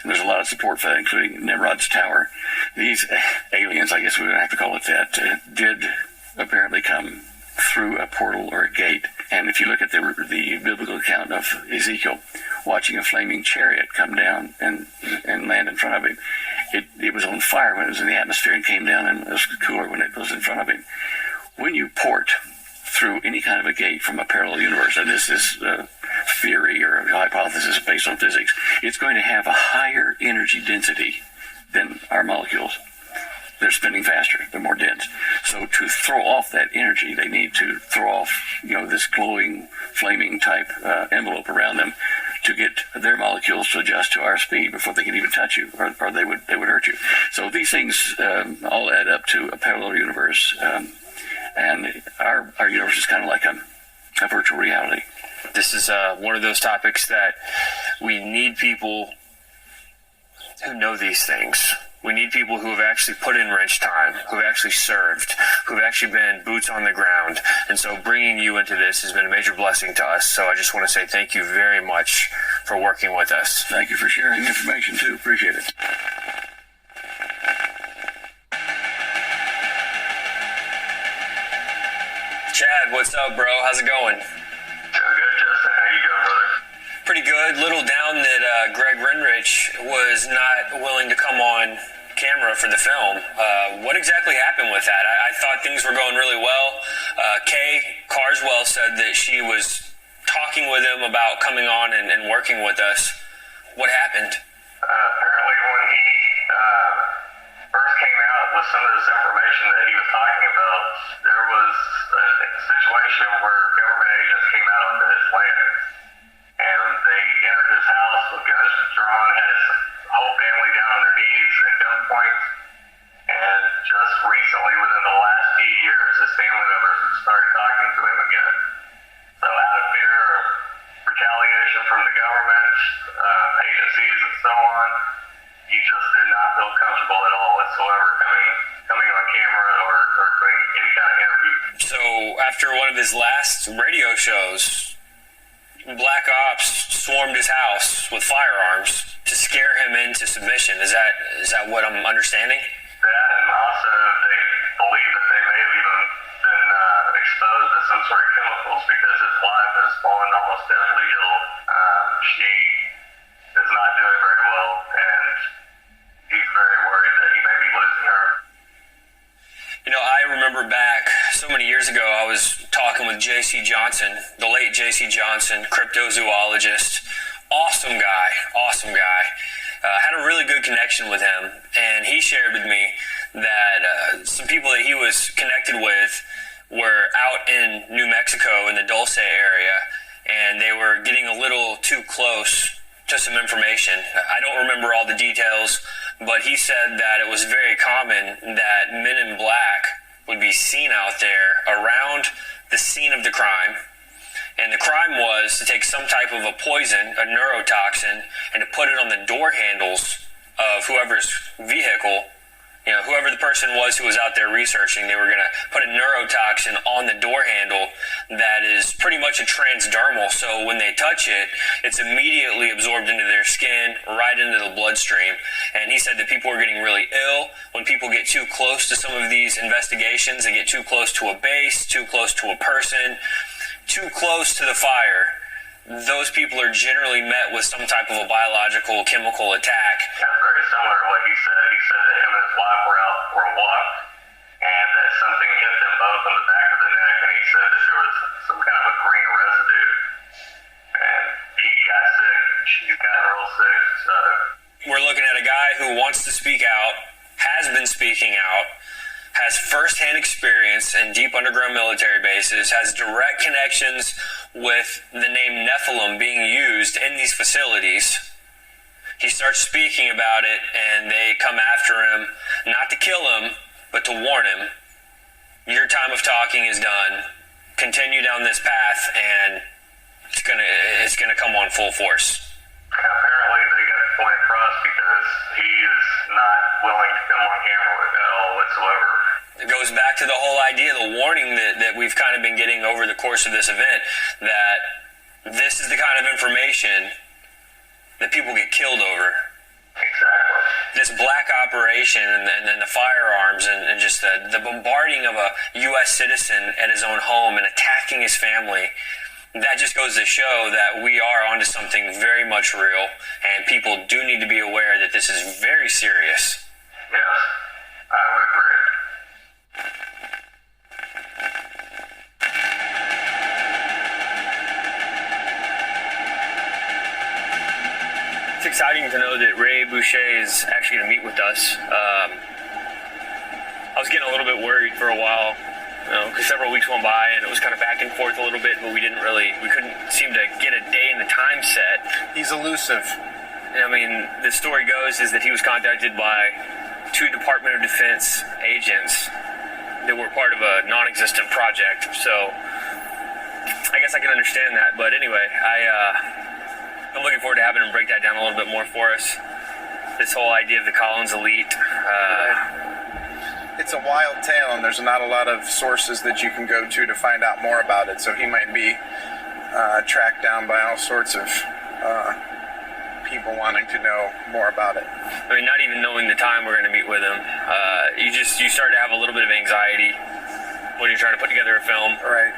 And there's a lot of support for that, including Nimrod's Tower. These aliens, I guess we would have to call it that, did apparently come through a portal or a gate. And if you look at the biblical account of Ezekiel watching a flaming chariot come down and land in front of him, it was on fire when it was in the atmosphere and came down, and it was cooler when it was in front of him. When you port through any kind of a gate from a parallel universe, and this is theory or a hypothesis based on physics, it's going to have a higher energy density than our molecules. They're spinning faster, they're more dense. So to throw off that energy, they need to throw off, this glowing, flaming type envelope around them to get their molecules to adjust to our speed before they can even touch you, or they would hurt you. So these things all add up to a parallel universe, and our universe is kind of like a virtual reality. This is one of those topics that we need people who know these things. We need people who have actually put in wrench time, who have actually served, who have actually been boots on the ground. And so bringing you into this has been a major blessing to us. So I just want to say thank you very much for working with us. Thank you for sharing information, too. Appreciate it. Chad, what's up, bro? How's it going? Good, Justin. How you doing, brother? Pretty good. Little down that Greg Renrich was not willing to come on camera for the film. What exactly happened with that? I thought things were going really well. Kay Carswell said that she was talking with him about coming on and working with us. What happened? Apparently when he first came out with some of this information that he was talking about, there was a situation where government agents came out onto his land, and they entered his house with guns drawn, had his whole family down on their knees at gunpoint, and just recently, within the last few years, his family members started talking to him again. So out of fear of retaliation from the government, agencies, and so on, he just did not feel comfortable at all whatsoever coming on camera or doing any kind of interview. So after one of his last radio shows, Black Ops swarmed his house with firearms to scare submission. Is that what I'm understanding? That, and also they believe that they may have even been exposed to some sort of chemicals because his wife has fallen almost deathly ill. She is not doing very well, and he's very worried that he may be losing her. You know, I remember back so many years ago, I was talking with J.C. Johnson, the late J.C. Johnson, cryptozoologist. Awesome guy. Had a really good connection with him, and he shared with me that some people that he was connected with were out in New Mexico in the Dulce area, and they were getting a little too close to some information. I don't remember all the details, but he said that it was very common that men in black would be seen out there around the scene of the crime. And the crime was to take some type of a poison, a neurotoxin, and to put it on the door handles of whoever's vehicle. You know, whoever the person was who was out there researching, they were going to put a neurotoxin on the door handle that is pretty much a transdermal. So when they touch it, it's immediately absorbed into their skin, right into the bloodstream. And he said that people were getting really ill when people get too close to some of these investigations. They get too close to a base, too close to a person, too close to the fire. Those people are generally met with some type of a biological, chemical attack. That's very similar to what he said. He said that him and his wife were out for a walk, and that something hit them both on the back of the neck, and he said that there was some kind of a green residue, and he got sick. She got real sick, so... We're looking at a guy who wants to speak out, has been speaking out, has firsthand experience in deep underground military bases, has direct connections with the name Nephilim being used in these facilities. He starts speaking about it, and they come after him, not to kill him, but to warn him. Your time of talking is done. Continue down this path, and it's gonna come on full force. Apparently they got the point across because he is not willing to come on camera at all whatsoever. It goes back to the whole idea, the warning that we've kind of been getting over the course of this event, that this is the kind of information that people get killed over. Exactly. This black operation and then the firearms and just the bombarding of a U.S. citizen at his own home and attacking his family, that just goes to show that we are onto something very much real, and people do need to be aware that this is very serious. Yes, I would agree. It's exciting to know that Ray Boucher is actually going to meet with us. I was getting a little bit worried for a while, because several weeks went by and it was kind of back and forth a little bit, but we couldn't seem to get a day and the time set. He's elusive. I mean, the story goes is that he was contacted by 2 Department of Defense agents that were part of a non-existent project. So I guess I can understand that. But anyway, I'm looking forward to having him break that down a little bit more for us. This whole idea of the Collins elite. It's a wild tale, and there's not a lot of sources that you can go to find out more about it. So he might be tracked down by all sorts of people wanting to know more about it. I mean, not even knowing the time we're going to meet with him, you start to have a little bit of anxiety when you're trying to put together a film. Right.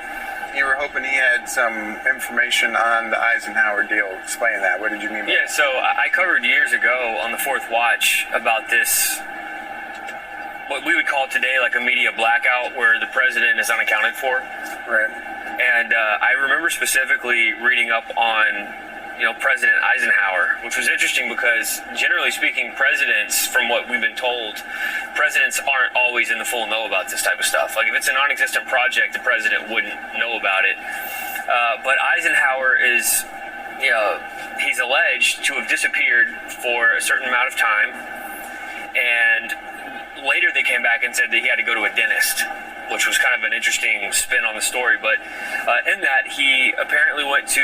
You were hoping he had some information on the Eisenhower deal. Explain that. What did you mean by Yeah, so I covered years ago on the Fourth Watch about this, what we would call today like a media blackout, where the president is unaccounted for. Right. And I remember specifically reading up on President Eisenhower, which was interesting because generally speaking, presidents, from what we've been told, presidents aren't always in the full know about this type of stuff. Like if it's a non-existent project, the president wouldn't know about it. But Eisenhower is, he's alleged to have disappeared for a certain amount of time, and later they came back and said that he had to go to a dentist, which was kind of an interesting spin on the story. But in that, he apparently went to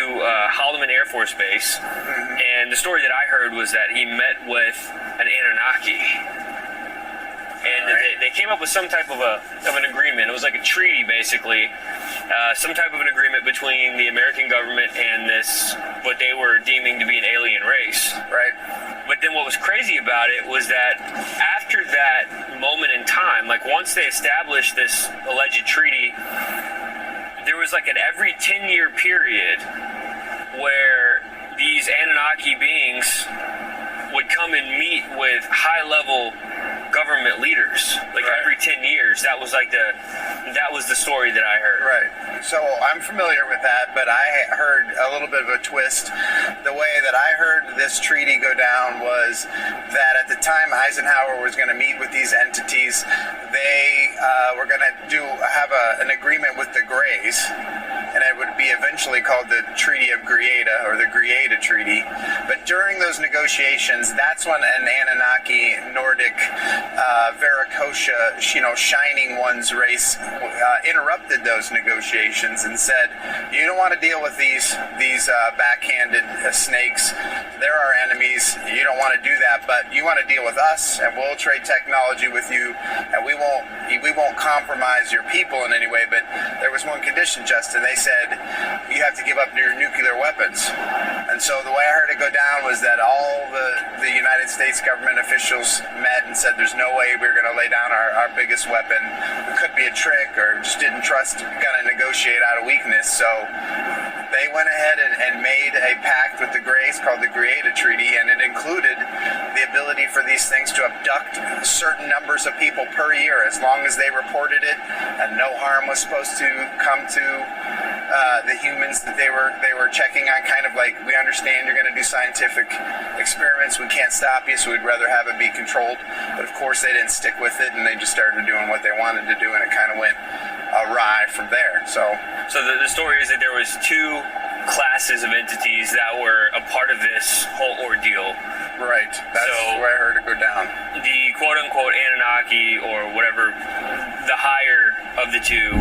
Holloman Air Force Base, and the story that I heard was that he met with an Anunnaki, and they came up with some type of an agreement. It was like a treaty, basically, some type of an agreement between the American government and this, what they were deeming to be an alien race. Right. But then what was crazy about it was that after that moment in time, like once they established this alleged treaty, there was like an every 10-year period where these Anunnaki beings would come and meet with high-level government leaders, like every 10 years. That was the story that I heard. Right. So I'm familiar with that, but I heard a little bit of a twist. The way that I heard this treaty go down was that at the time Eisenhower was going to meet with these entities, they were going to have an agreement with the Greys, and it would be eventually called the Treaty of Greada, or the Greada Treaty. But during those negotiations, that's when an Anunnaki, Nordic, Veracocha, Shining One's race interrupted those negotiations and said, "You don't want to deal with these backhanded snakes. They're our enemies. You don't want to do that, but you want to deal with us, and we'll trade technology with you, and we won't compromise your people in any way." But there was one condition, Justin. They said you have to give up your nuclear weapons. And so the way I heard it go down was that all the United States government officials met and said, "There's no way we're going to lay down our biggest weapon. It could be a trick, or just didn't trust, going to negotiate out of weakness." So they went ahead and made a pact with the Greys called the Greada Treaty, and it included the ability for these things to abduct certain numbers of people per year, as long as they reported it, and no harm was supposed to come to the humans that they were checking on. Kind of like, we understand you're going to do scientific experiments, we can't stop you, so we'd rather have it be controlled. But of course they didn't stick with it, and they just started doing what they wanted to do, and it kind of went awry from there. So the story is that there was two classes of entities that were a part of this whole ordeal. right, that's where I heard it go down. The quote-unquote Anunnaki, or whatever, the higher of the two,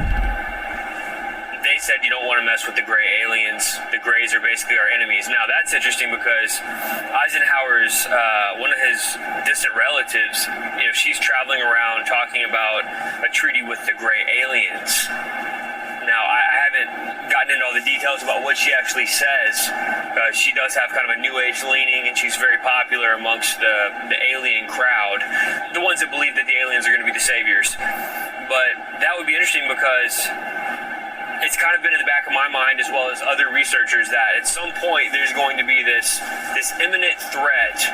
they said you don't want to mess with the gray aliens. The Greys are basically our enemies. Now that's interesting because Eisenhower's one of his distant relatives, she's traveling around talking about a treaty with the gray aliens. Now, I haven't gotten into all the details about what she actually says. She does have kind of a new age leaning, and she's very popular amongst the alien crowd, the ones that believe that the aliens are going to be the saviors. But that would be interesting because it's kind of been in the back of my mind, as well as other researchers, that at some point there's going to be this imminent threat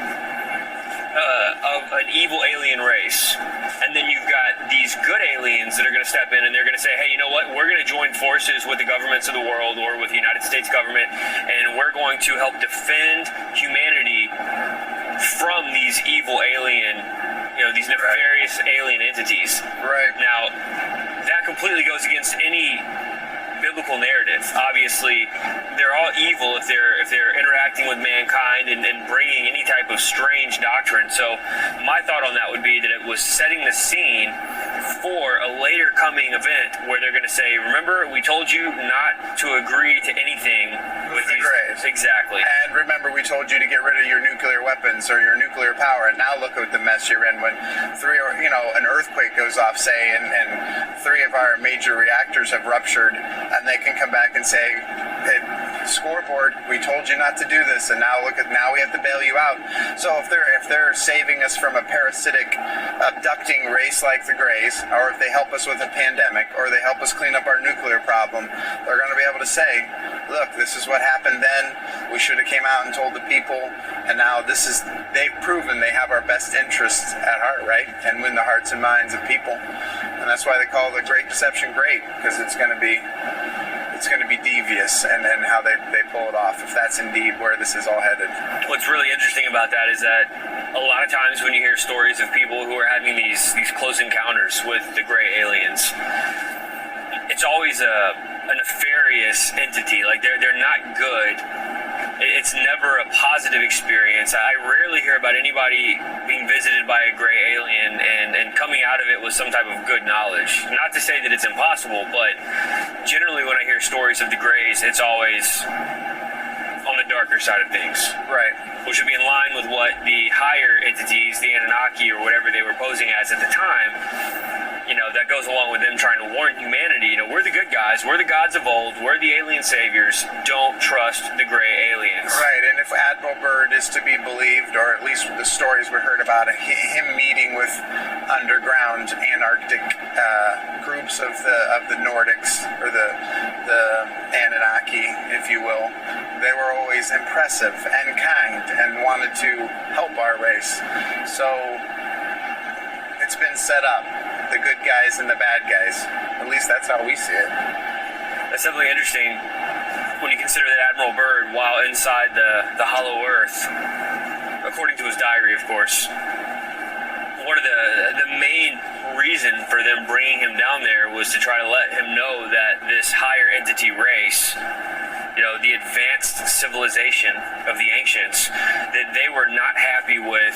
of an evil alien race, and then you've got these good aliens that are going to step in, and they're going to say, "Hey, you know what? We're going to join forces with the governments of the world, or with the United States government, and we're going to help defend humanity from these evil alien, these nefarious alien entities." Right. Now, that completely goes against any biblical narrative. Obviously, they're all evil if they're interacting with mankind and bringing any type of strange doctrine. So my thought on that would be that it was setting the scene for a later coming event where they're going to say, "Remember, we told you not to agree to anything with the these Greys." Exactly. And remember, we told you to get rid of your nuclear weapons or your nuclear power, and now look at the mess you're in when an earthquake goes off, say, and 3 of our major reactors have ruptured, and they can come back and say, "Hey, scoreboard, we told you not to do this, and now we have to bail you out." So if they're saving us from a parasitic, abducting race like the Greys, or if they help us with a pandemic, or they help us clean up our nuclear problem, they're going to be able to say, "Look, this is what happened then. We should have came out and told the people, and now they've proven they have our best interests at heart, right? And win the hearts and minds of people." And that's why they call the Great Deception great, because it's going to be devious, and how they pull it off, if that's indeed where this is all headed. What's really interesting about that is that a lot of times when you hear stories of people who are having these close encounters with the gray aliens, it's always a nefarious entity. Like they're not good. It's never a positive experience. I rarely hear about anybody being visited by a gray alien and coming out of it with some type of good knowledge. Not to say that it's impossible, but generally when I hear stories of the Greys, it's always on the darker side of things. Right. Which would be in line with what the higher entities, the Anunnaki or whatever they were posing as at the time, that goes along with them trying to warn humanity, we're the good guys, we're the gods of old, we're the alien saviors, don't trust the gray aliens. Right, and if Admiral Byrd is to be believed, or at least the stories we heard about him meeting with underground Antarctic groups of the Nordics, or the Anunnaki, if you will, they were always impressive and kind and wanted to help our race. So it's been set up, the good guys and the bad guys. At least that's how we see it. That's definitely interesting when you consider that Admiral Byrd, while inside the Hollow Earth, according to his diary, of course, one of the main reason for them bringing him down there was to try to let him know that this higher entity race, the advanced civilization of the ancients, that they were not happy with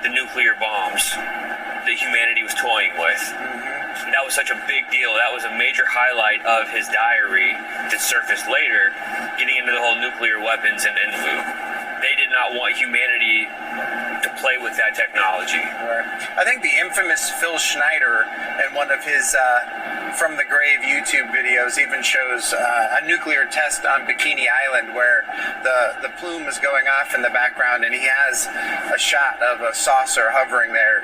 the nuclear bombs that humanity was toying with. And that was such a big deal. That was a major highlight of his diary that surfaced later, getting into the whole nuclear weapons, and they did not want humanity to play with that technology. Right. I think the infamous Phil Schneider in one of his From the Grave YouTube videos even shows a nuclear test on Bikini Island where the plume is going off in the background, and he has a shot of a saucer hovering there,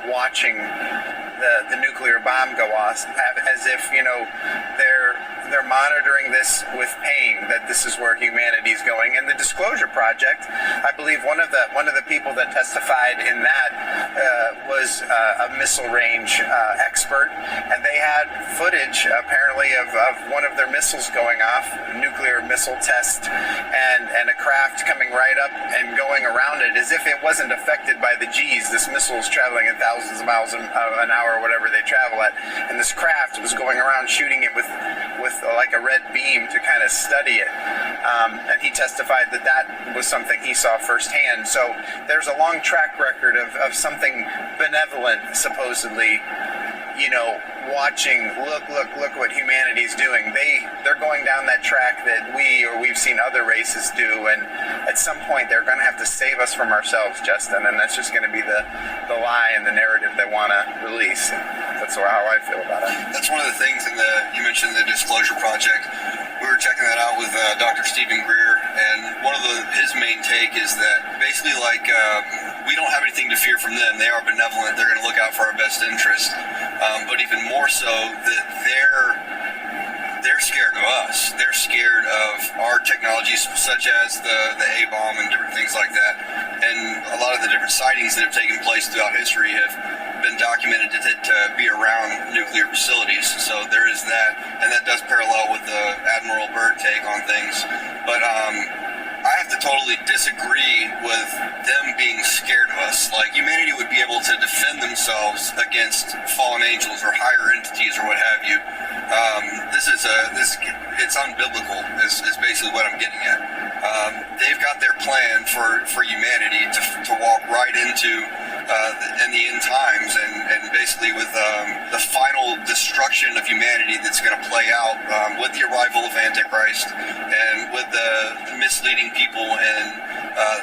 watching the nuclear bomb go off, as if they're monitoring this with pain, that this is where humanity's going. And the Disclosure Project, I believe one of the people that testified in that was a missile range expert, and they had footage apparently of one of their missiles going off, nuclear missile test, and a craft coming right up and going around it as if it wasn't affected by the G's. This missile is traveling at thousands of miles an hour, or whatever they travel at, and this craft was going around shooting it with like a red beam to kind of study it. And he testified that was something he saw firsthand. So there's a long track record of something benevolent, supposedly, watching, look what humanity's doing. They're going down that track that we've seen other races do, and at some point they're going to have to save us from ourselves, Justin, and that's just going to be the lie and the narrative they want to release. That's how I feel about it. That's one of the things you mentioned the Disclosure Project. We were checking that out with Dr. Stephen Greer, and one of his main take is that basically we don't have anything to fear from them. They are benevolent. They're going to look out for our best interest. But even more so that they're scared of us. They're scared of our technologies, such as the A-bomb and different things like that. And a lot of the different sightings that have taken place throughout history have been documented to be around nuclear facilities. So there is that, and that does parallel with the Admiral Byrd take on things. But I have to totally disagree with them being scared of us. Like, humanity would be able to defend themselves against fallen angels or higher entities or what have you. It's unbiblical is basically what I'm getting at. They've got their plan for humanity to walk right into in the end times, and basically with the final destruction of humanity that's going to play out with the arrival of Antichrist, and with the misleading people and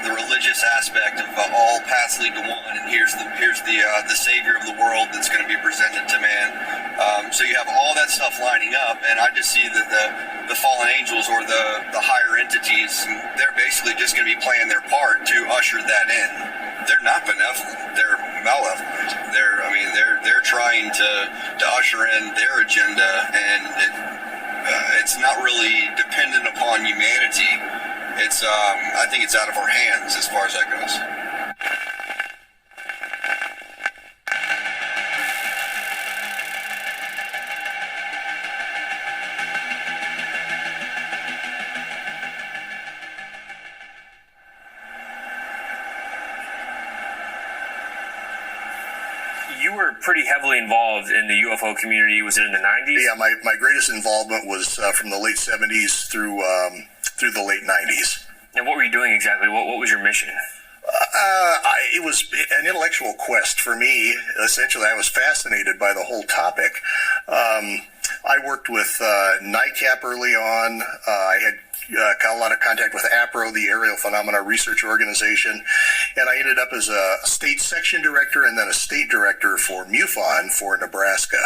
the religious aspect of all paths lead to one, and here's the savior of the world that's going to be presented to man. So you have all that stuff lining up, and I just see that the fallen angels or the higher entities, they're basically just going to be playing their part to usher that in. They're not benevolent. They're malevolent. They're trying to usher in their agenda, and it's not really dependent upon humanity. It's I think it's out of our hands as far as that goes. You were pretty heavily involved in the UFO community. Was it in the 90s? Yeah, my greatest involvement was from the late 70s through the late 90s. And what were you doing exactly? What was your mission? It was an intellectual quest for me. Essentially, I was fascinated by the whole topic. I worked with NICAP early on. I had got a lot of contact with APRO, the Aerial Phenomena Research Organization, and I ended up as a state section director and then a state director for MUFON for Nebraska.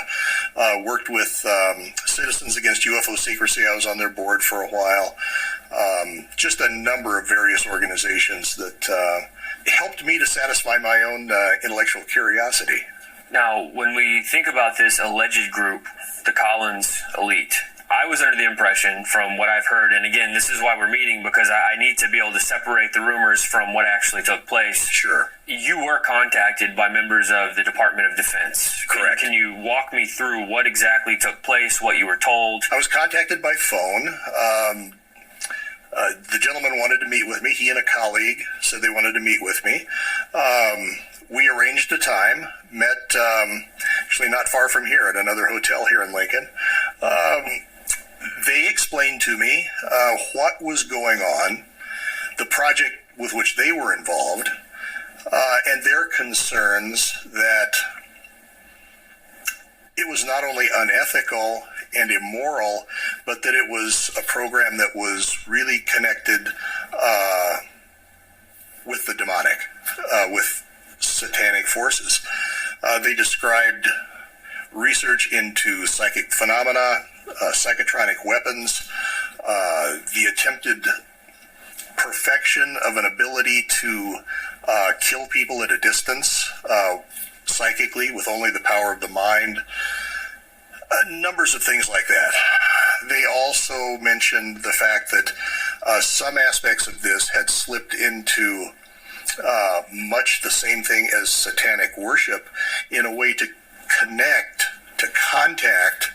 Worked with Citizens Against UFO Secrecy. I was on their board for a while. Just a number of various organizations that helped me to satisfy my own intellectual curiosity. Now, when we think about this alleged group, the Collins Elite, I was under the impression from what I've heard, and again, this is why we're meeting, because I need to be able to separate the rumors from what actually took place. Sure. You were contacted by members of the Department of Defense. Correct. Can you walk me through what exactly took place, what you were told? I was contacted by phone. The gentleman wanted to meet with me. He and a colleague said they wanted to meet with me. We arranged a time, met actually not far from here at another hotel here in Lincoln. They explained to me what was going on, the project with which they were involved, and their concerns that it was not only unethical and immoral, but that it was a program that was really connected with the demonic, with satanic forces. They described research into psychic phenomena, psychotronic weapons, the attempted perfection of an ability to kill people at a distance psychically with only the power of the mind, numbers of things like that. They also mentioned the fact that some aspects of this had slipped into much the same thing as satanic worship in a way to connect, to contact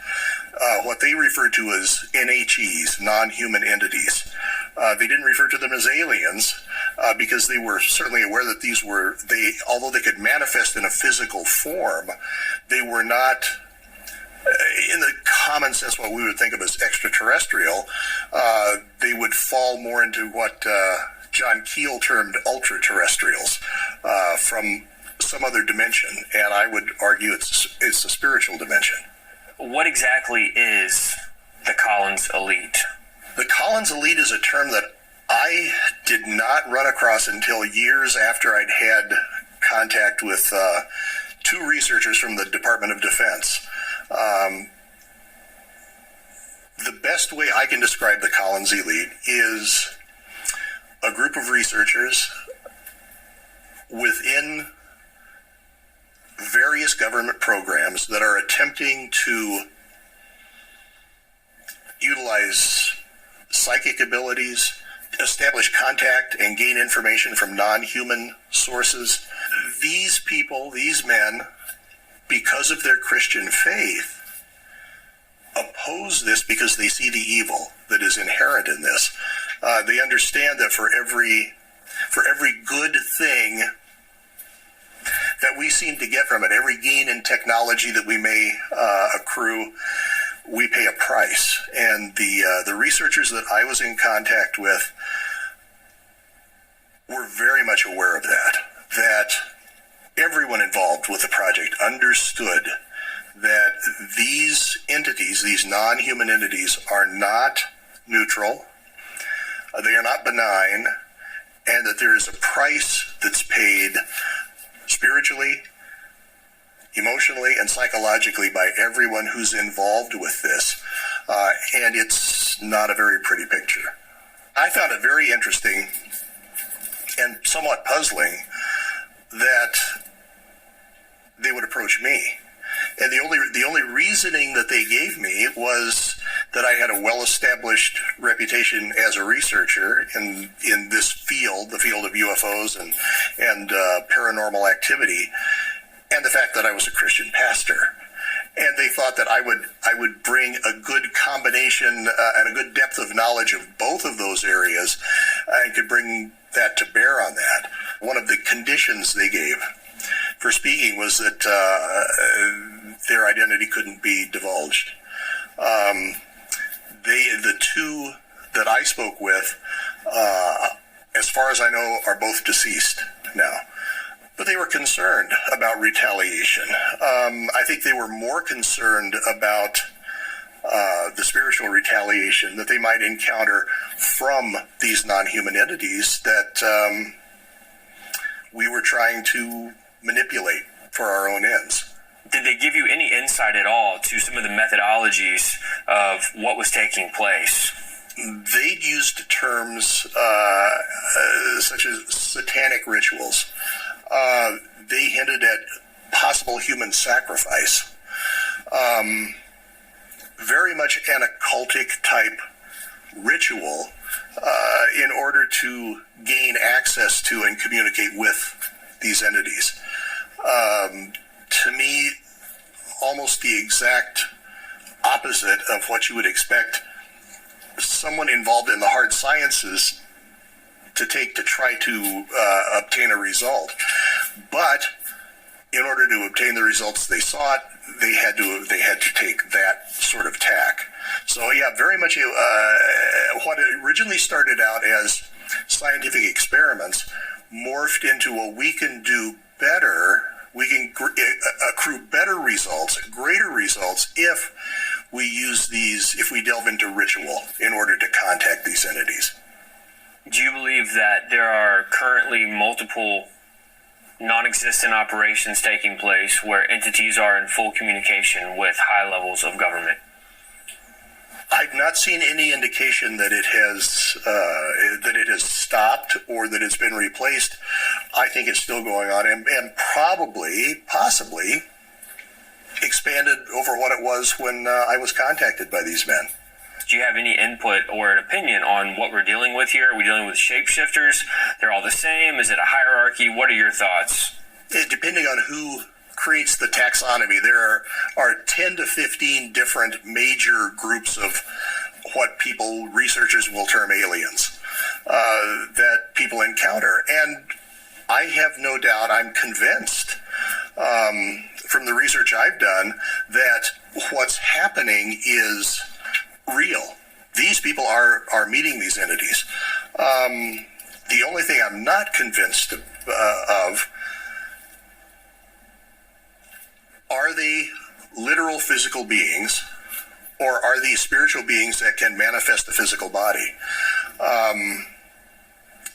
what they referred to as NHEs, non-human entities. They didn't refer to them as aliens because they were certainly aware that these were, although they could manifest in a physical form, they were not, in the common sense, what we would think of as extraterrestrial. They would fall more into what John Keel termed ultra-terrestrials, from some other dimension, and I would argue it's a spiritual dimension. What exactly is the Collins Elite? The Collins Elite is a term that I did not run across until years after I'd had contact with two researchers from the Department of Defense. The best way I can describe the Collins Elite is a group of researchers within various government programs that are attempting to utilize psychic abilities, establish contact, and gain information from non-human sources. These people, these men, because of their Christian faith, oppose this because they see the evil that is inherent in this. They understand that for every good thing that we seem to get from it, every gain in technology that we may accrue, we pay a price. And the researchers that I was in contact with were very much aware of that everyone involved with the project understood that these entities, these non-human entities, are not neutral, they are not benign, and that there is a price that's paid spiritually, emotionally, and psychologically by everyone who's involved with this. And it's not a very pretty picture. I found it very interesting and somewhat puzzling that they would approach me. And the only reasoning that they gave me was that I had a well-established reputation as a researcher in this field, the field of UFOs and paranormal activity, and the fact that I was a Christian pastor. And they thought that I would bring a good combination and a good depth of knowledge of both of those areas and could bring that to bear on that. One of the conditions they gave for speaking was that their identity couldn't be divulged. The two that I spoke with, as far as I know, are both deceased now. But they were concerned about retaliation. I think they were more concerned about the spiritual retaliation that they might encounter from these non-human entities that we were trying to manipulate for our own ends. Did they give you any insight at all to some of the methodologies of what was taking place? They'd used terms such as satanic rituals. They hinted at possible human sacrifice. Very much an occultic type ritual in order to gain access to and communicate with these entities. To me, almost the exact opposite of what you would expect someone involved in the hard sciences to take to try to obtain a result. But in order to obtain the results they sought, they had to take that sort of tack. So yeah, very much what originally started out as scientific experiments morphed into a we can do better, we can accrue better results, greater results if we use these, if we delve into ritual in order to contact these entities. Do you believe that there are currently multiple non-existent operations taking place where entities are in full communication with high levels of government? I've not seen any indication that it has stopped or that it's been replaced. I think it's still going on and possibly expanded over what it was when I was contacted by these men. Do you have any input or an opinion on what we're dealing with here? Are we dealing with shapeshifters? They're all the same? Is it a hierarchy? What are your thoughts? Depending on who creates the taxonomy, there are 10 to 15 different major groups of what researchers will term aliens, that people encounter. And I have no doubt, I'm convinced from the research I've done that what's happening is real. These people are meeting these entities. The only thing I'm not convinced of, are they literal physical beings, or are these spiritual beings that can manifest the physical body?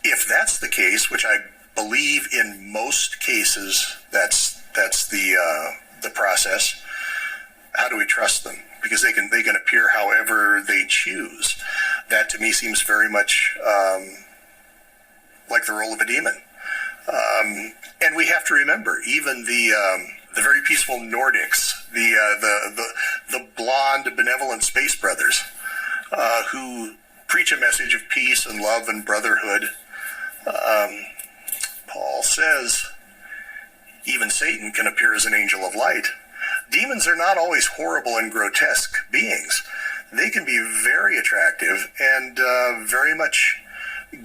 If that's the case, which I believe in most cases that's the process, how do we trust them? Because they can appear however they choose. That to me seems very much like the role of a demon. And we have to remember, even the very peaceful Nordics, the blonde, benevolent space brothers, who preach a message of peace and love and brotherhood. Paul says, even Satan can appear as an angel of light. Demons are not always horrible and grotesque beings. They can be very attractive and very much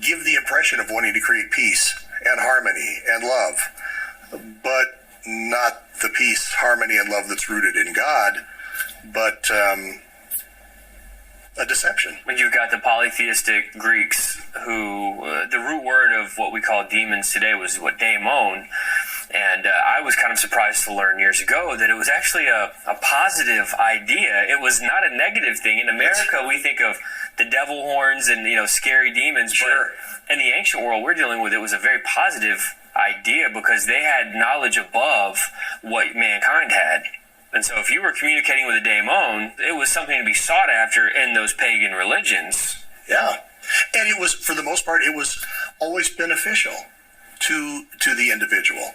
give the impression of wanting to create peace and harmony and love, but not the peace, harmony, and love that's rooted in God, but a deception. When you've got the polytheistic Greeks who, the root word of what we call demons today was daemon, and I was kind of surprised to learn years ago that it was actually a positive idea. It was not a negative thing. In America, we think of the devil horns and, scary demons, Sure. But in the ancient world we're dealing with, it was a very positive idea because they had knowledge above what mankind had. And so if you were communicating with a daemon, it was something to be sought after in those pagan religions. Yeah. And it was, for the most part, it was always beneficial to the individual.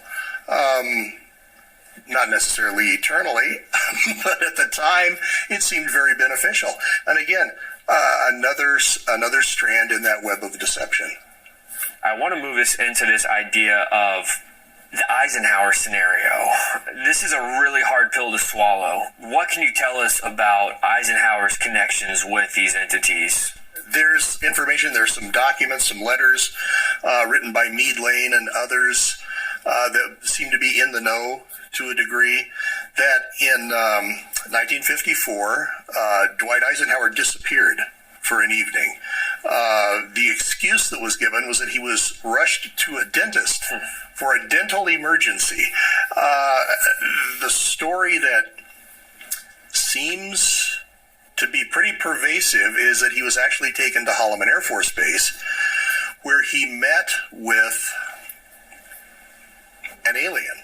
Not necessarily eternally, but at the time it seemed very beneficial. And again, another strand in that web of deception. I want to move us into this idea of the Eisenhower scenario. This is a really hard pill to swallow. What can you tell us about Eisenhower's connections with these entities? There's information, there's some documents, some letters written by Meade Lane and others that seem to be in the know to a degree, that in 1954, Dwight Eisenhower disappeared for an evening. The excuse that was given was that he was rushed to a dentist for a dental emergency. The story that seems to be pretty pervasive is that he was actually taken to Holloman Air Force Base, where he met with non-alien.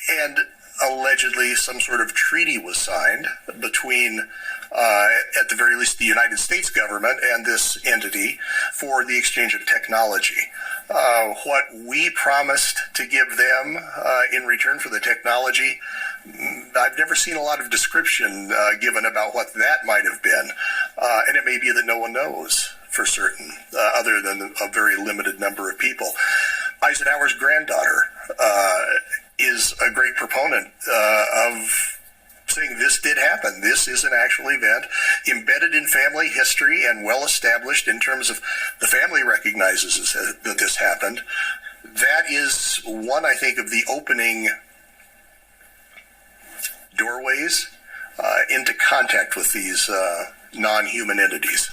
And allegedly some sort of treaty was signed between, at the very least, the United States government and this entity for the exchange of technology. What we promised to give them in return for the technology, I've never seen a lot of description given about what that might have been. And it may be that no one knows for certain, other than a very limited number of people. Eisenhower's granddaughter is a great proponent of saying this did happen. This is an actual event embedded in family history and well established in terms of the family recognizes that this happened. That is one, I think, of the opening doorways into contact with these non-human entities.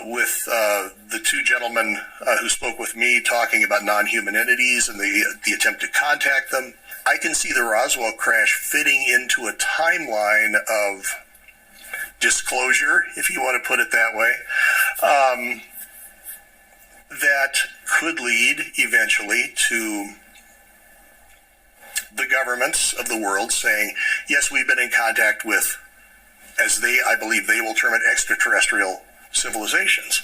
With the two gentlemen who spoke with me talking about non-human entities and the attempt to contact them, I can see the Roswell crash fitting into a timeline of disclosure, if you want to put it that way, that could lead eventually to the governments of the world saying, yes, we've been in contact with, as I believe they will term it, extraterrestrial civilizations.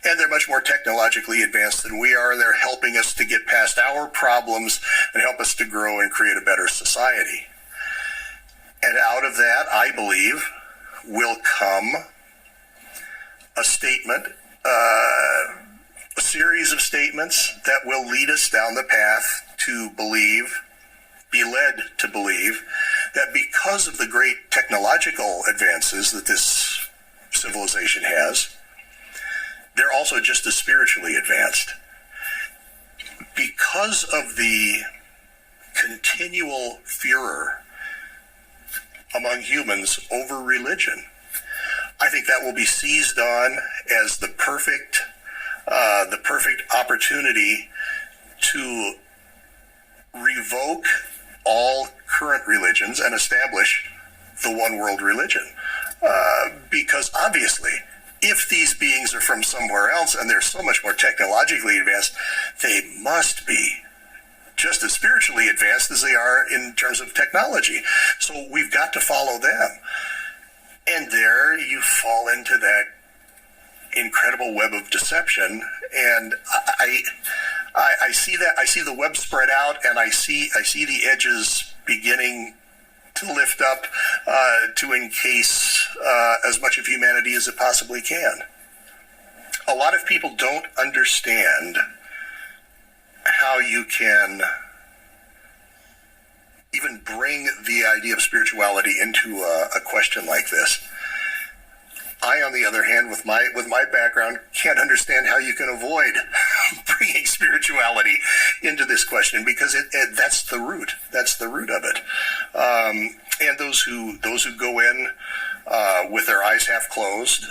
And they're much more technologically advanced than we are. They're helping us to get past our problems and help us to grow and create a better society. And out of that, I believe, will come a statement, a series of statements that will lead us down the path to be led to believe that because of the great technological advances that this civilization has, they're also just as spiritually advanced. Because of the continual furor among humans over religion, I think that will be seized on as the perfect opportunity to revoke all current religions and establish the one world religion. Because obviously, if these beings are from somewhere else and they're so much more technologically advanced, they must be just as spiritually advanced as they are in terms of technology. So we've got to follow them. And there you fall into that incredible web of deception. And I see that. I see the web spread out, and I see the edges beginning to lift up to encase as much of humanity as it possibly can. A lot of people don't understand how you can even bring the idea of spirituality into a question like this. I, on the other hand, with my background, can't understand how you can avoid bringing spirituality into this question, because that's the root. That's the root of it. And those who go in with their eyes half closed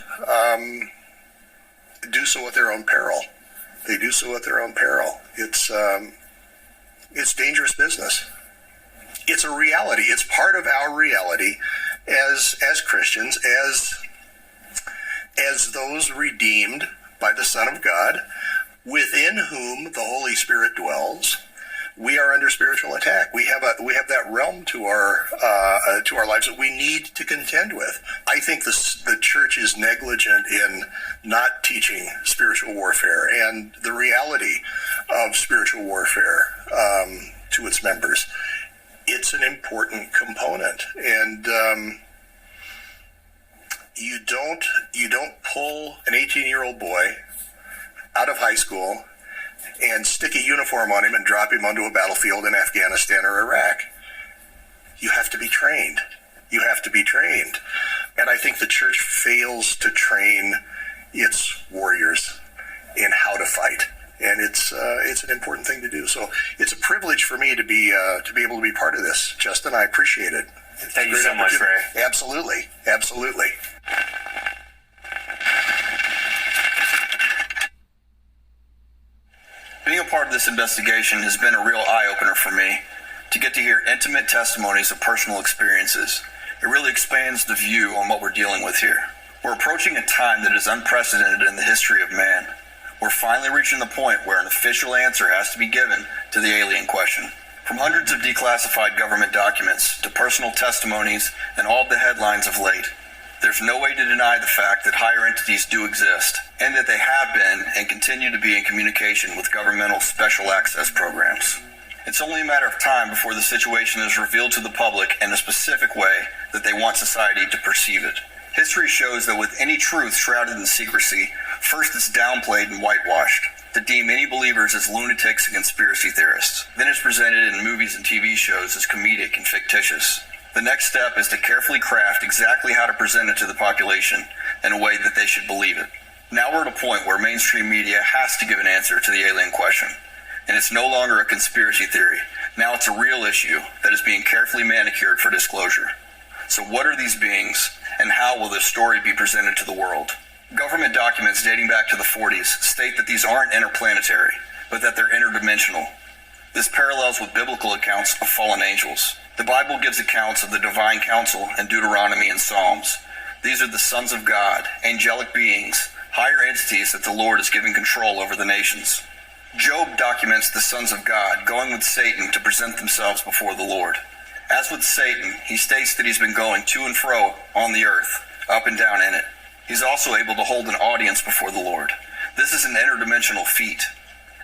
do so at their own peril. They do so at their own peril. It's dangerous business. It's a reality. It's part of our reality as Christians, as those redeemed by the Son of God, within whom the Holy Spirit dwells. We are under spiritual attack. We have that realm to our lives that we need to contend with. I think the church is negligent in not teaching spiritual warfare and the reality of spiritual warfare to its members. It's an important component, and you don't pull an 18-year-old boy out of high school and stick a uniform on him and drop him onto a battlefield in Afghanistan or Iraq. You have to be trained. You have to be trained. And I think the church fails to train its warriors in how to fight. And it's an important thing to do. So it's a privilege for me to be able to be part of this, Justin. I appreciate it. Thank you so much, Ray. Absolutely. Absolutely. Being a part of this investigation has been a real eye-opener for me, to get to hear intimate testimonies of personal experiences. It really expands the view on what we're dealing with here. We're approaching a time that is unprecedented in the history of man. We're finally reaching the point where an official answer has to be given to the alien question. From hundreds of declassified government documents to personal testimonies and all of the headlines of late, there's no way to deny the fact that higher entities do exist, and that they have been and continue to be in communication with governmental special access programs. It's only a matter of time before the situation is revealed to the public in a specific way that they want society to perceive it. History shows that with any truth shrouded in secrecy, first it's downplayed and whitewashed to deem any believers as lunatics and conspiracy theorists. Then it's presented in movies and TV shows as comedic and fictitious. The next step is to carefully craft exactly how to present it to the population in a way that they should believe it. Now we're at a point where mainstream media has to give an answer to the alien question. And it's no longer a conspiracy theory. Now it's a real issue that is being carefully manicured for disclosure. So what are these beings, and how will this story be presented to the world? Government documents dating back to the 40s state that these aren't interplanetary, but that they're interdimensional. This parallels with biblical accounts of fallen angels. The Bible gives accounts of the divine council in Deuteronomy and Psalms. These are the sons of God, angelic beings, higher entities that the Lord has given control over the nations. Job documents the sons of God going with Satan to present themselves before the Lord. As with Satan, he states that he's been going to and fro on the earth, up and down in it. He's also able to hold an audience before the Lord. This is an interdimensional feat.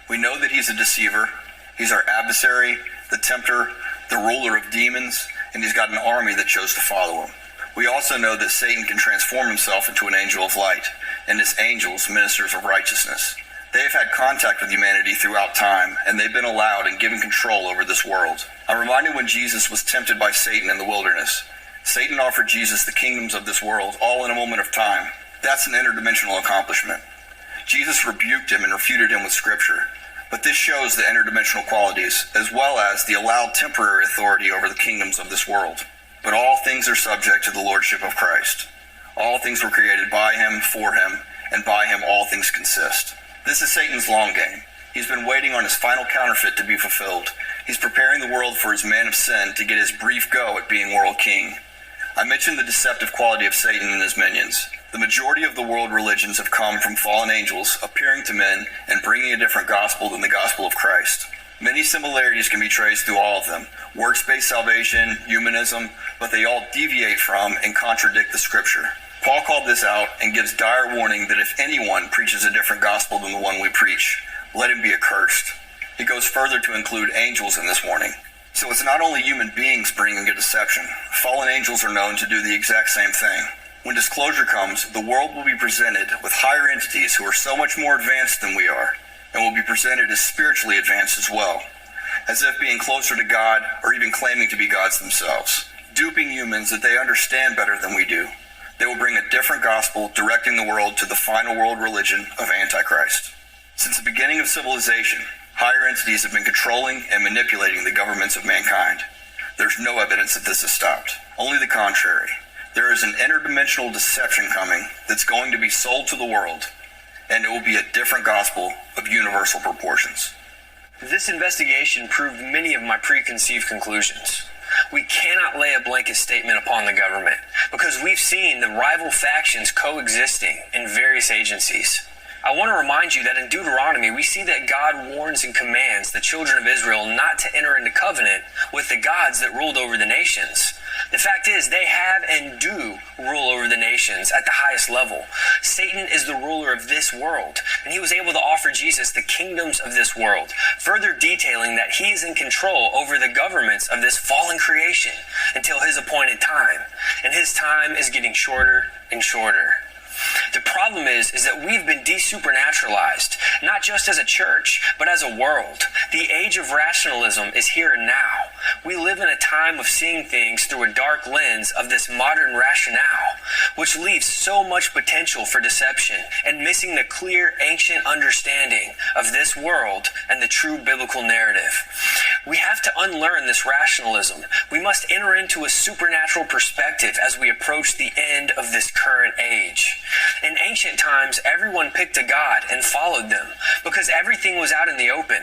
We know that he's a deceiver. He's our adversary, the tempter, the ruler of demons, and he's got an army that chose to follow him. We also know that Satan can transform himself into an angel of light, and his angels, ministers of righteousness. They have had contact with humanity throughout time, and they've been allowed and given control over this world. I'm reminded when Jesus was tempted by Satan in the wilderness. Satan offered Jesus the kingdoms of this world, all in a moment of time. That's an interdimensional accomplishment. Jesus rebuked him and refuted him with scripture. But this shows the interdimensional qualities, as well as the allowed temporary authority over the kingdoms of this world. But all things are subject to the lordship of Christ. All things were created by him, for him, and by him all things consist. This is Satan's long game. He's been waiting on his final counterfeit to be fulfilled. He's preparing the world for his man of sin to get his brief go at being world king. I mentioned the deceptive quality of Satan and his minions. The majority of the world religions have come from fallen angels appearing to men and bringing a different gospel than the gospel of Christ. Many similarities can be traced through all of them. Works-based salvation, humanism, but they all deviate from and contradict the scripture. Paul called this out and gives dire warning that if anyone preaches a different gospel than the one we preach, let him be accursed. He goes further to include angels in this warning. So it's not only human beings bringing a deception. Fallen angels are known to do the exact same thing. When disclosure comes, the world will be presented with higher entities who are so much more advanced than we are, and will be presented as spiritually advanced as well, as if being closer to God or even claiming to be gods themselves, duping humans that they understand better than we do. They will bring a different gospel, directing the world to the final world religion of Antichrist. Since the beginning of civilization, higher entities have been controlling and manipulating the governments of mankind. There's no evidence that this has stopped. Only the contrary. There is an interdimensional deception coming that's going to be sold to the world, and it will be a different gospel of universal proportions. This investigation proved many of my preconceived conclusions. We cannot lay a blanket statement upon the government because we've seen the rival factions coexisting in various agencies. I want to remind you that in Deuteronomy, we see that God warns and commands the children of Israel not to enter into covenant with the gods that ruled over the nations. The fact is, they have and do rule over the nations at the highest level. Satan is the ruler of this world, and he was able to offer Jesus the kingdoms of this world, further detailing that he is in control over the governments of this fallen creation until his appointed time. And his time is getting shorter and shorter. The problem is that we've been desupernaturalized, not just as a church, but as a world. The age of rationalism is here and now. We live in a time of seeing things through a dark lens of this modern rationale, which leaves so much potential for deception and missing the clear ancient understanding of this world and the true biblical narrative. We have to unlearn this rationalism. We must enter into a supernatural perspective as we approach the end of this current age. In ancient times, everyone picked a god and followed them because everything was out in the open.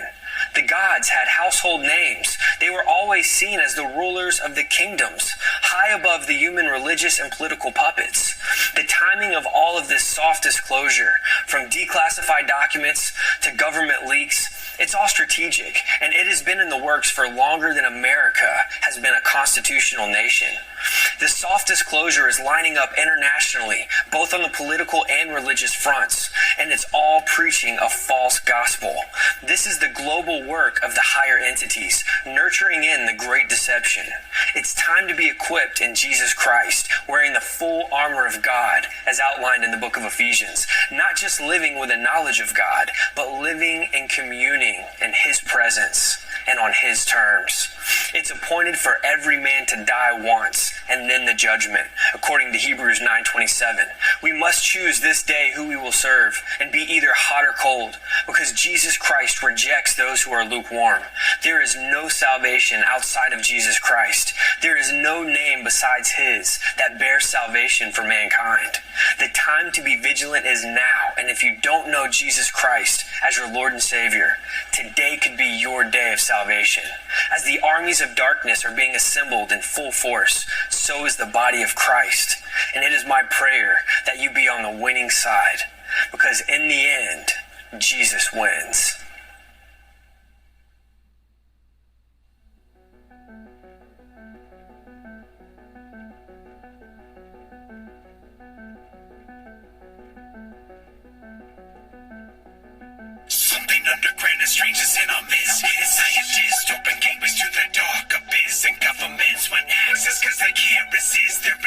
The gods had household names. They were always seen as the rulers of the kingdoms, high above the human religious and political puppets. The timing of all of this soft disclosure, from declassified documents to government leaks, it's all strategic, and it has been in the works for longer than America has been a constitutional nation. This soft disclosure is lining up internationally, both on the political and religious fronts, and it's all preaching a false gospel. This is the global work of the higher entities, nurturing in the great deception. It's time to be equipped in Jesus Christ, wearing the full armor of God, as outlined in the book of Ephesians, not just living with a knowledge of God, but living and communing in His presence and on His terms. It's appointed for every man to die once, and then the judgment, according to Hebrews 9:27. We must choose this day who we will serve, and be either hot or cold, because Jesus Christ rejects those who are lukewarm. There is no salvation outside of Jesus Christ. There is no name besides His that bears salvation for mankind. The time to be vigilant is now, and if you don't know Jesus Christ as your Lord and Savior, today could be your day of salvation. As the armies of darkness are being assembled in full force, so is the body of Christ. And it is my prayer that you be on the winning side, because in the end, Jesus wins. Something underground is strange as in our midst. Scientists open gateways to the dark abyss, and governments want access cause they can't resist. Their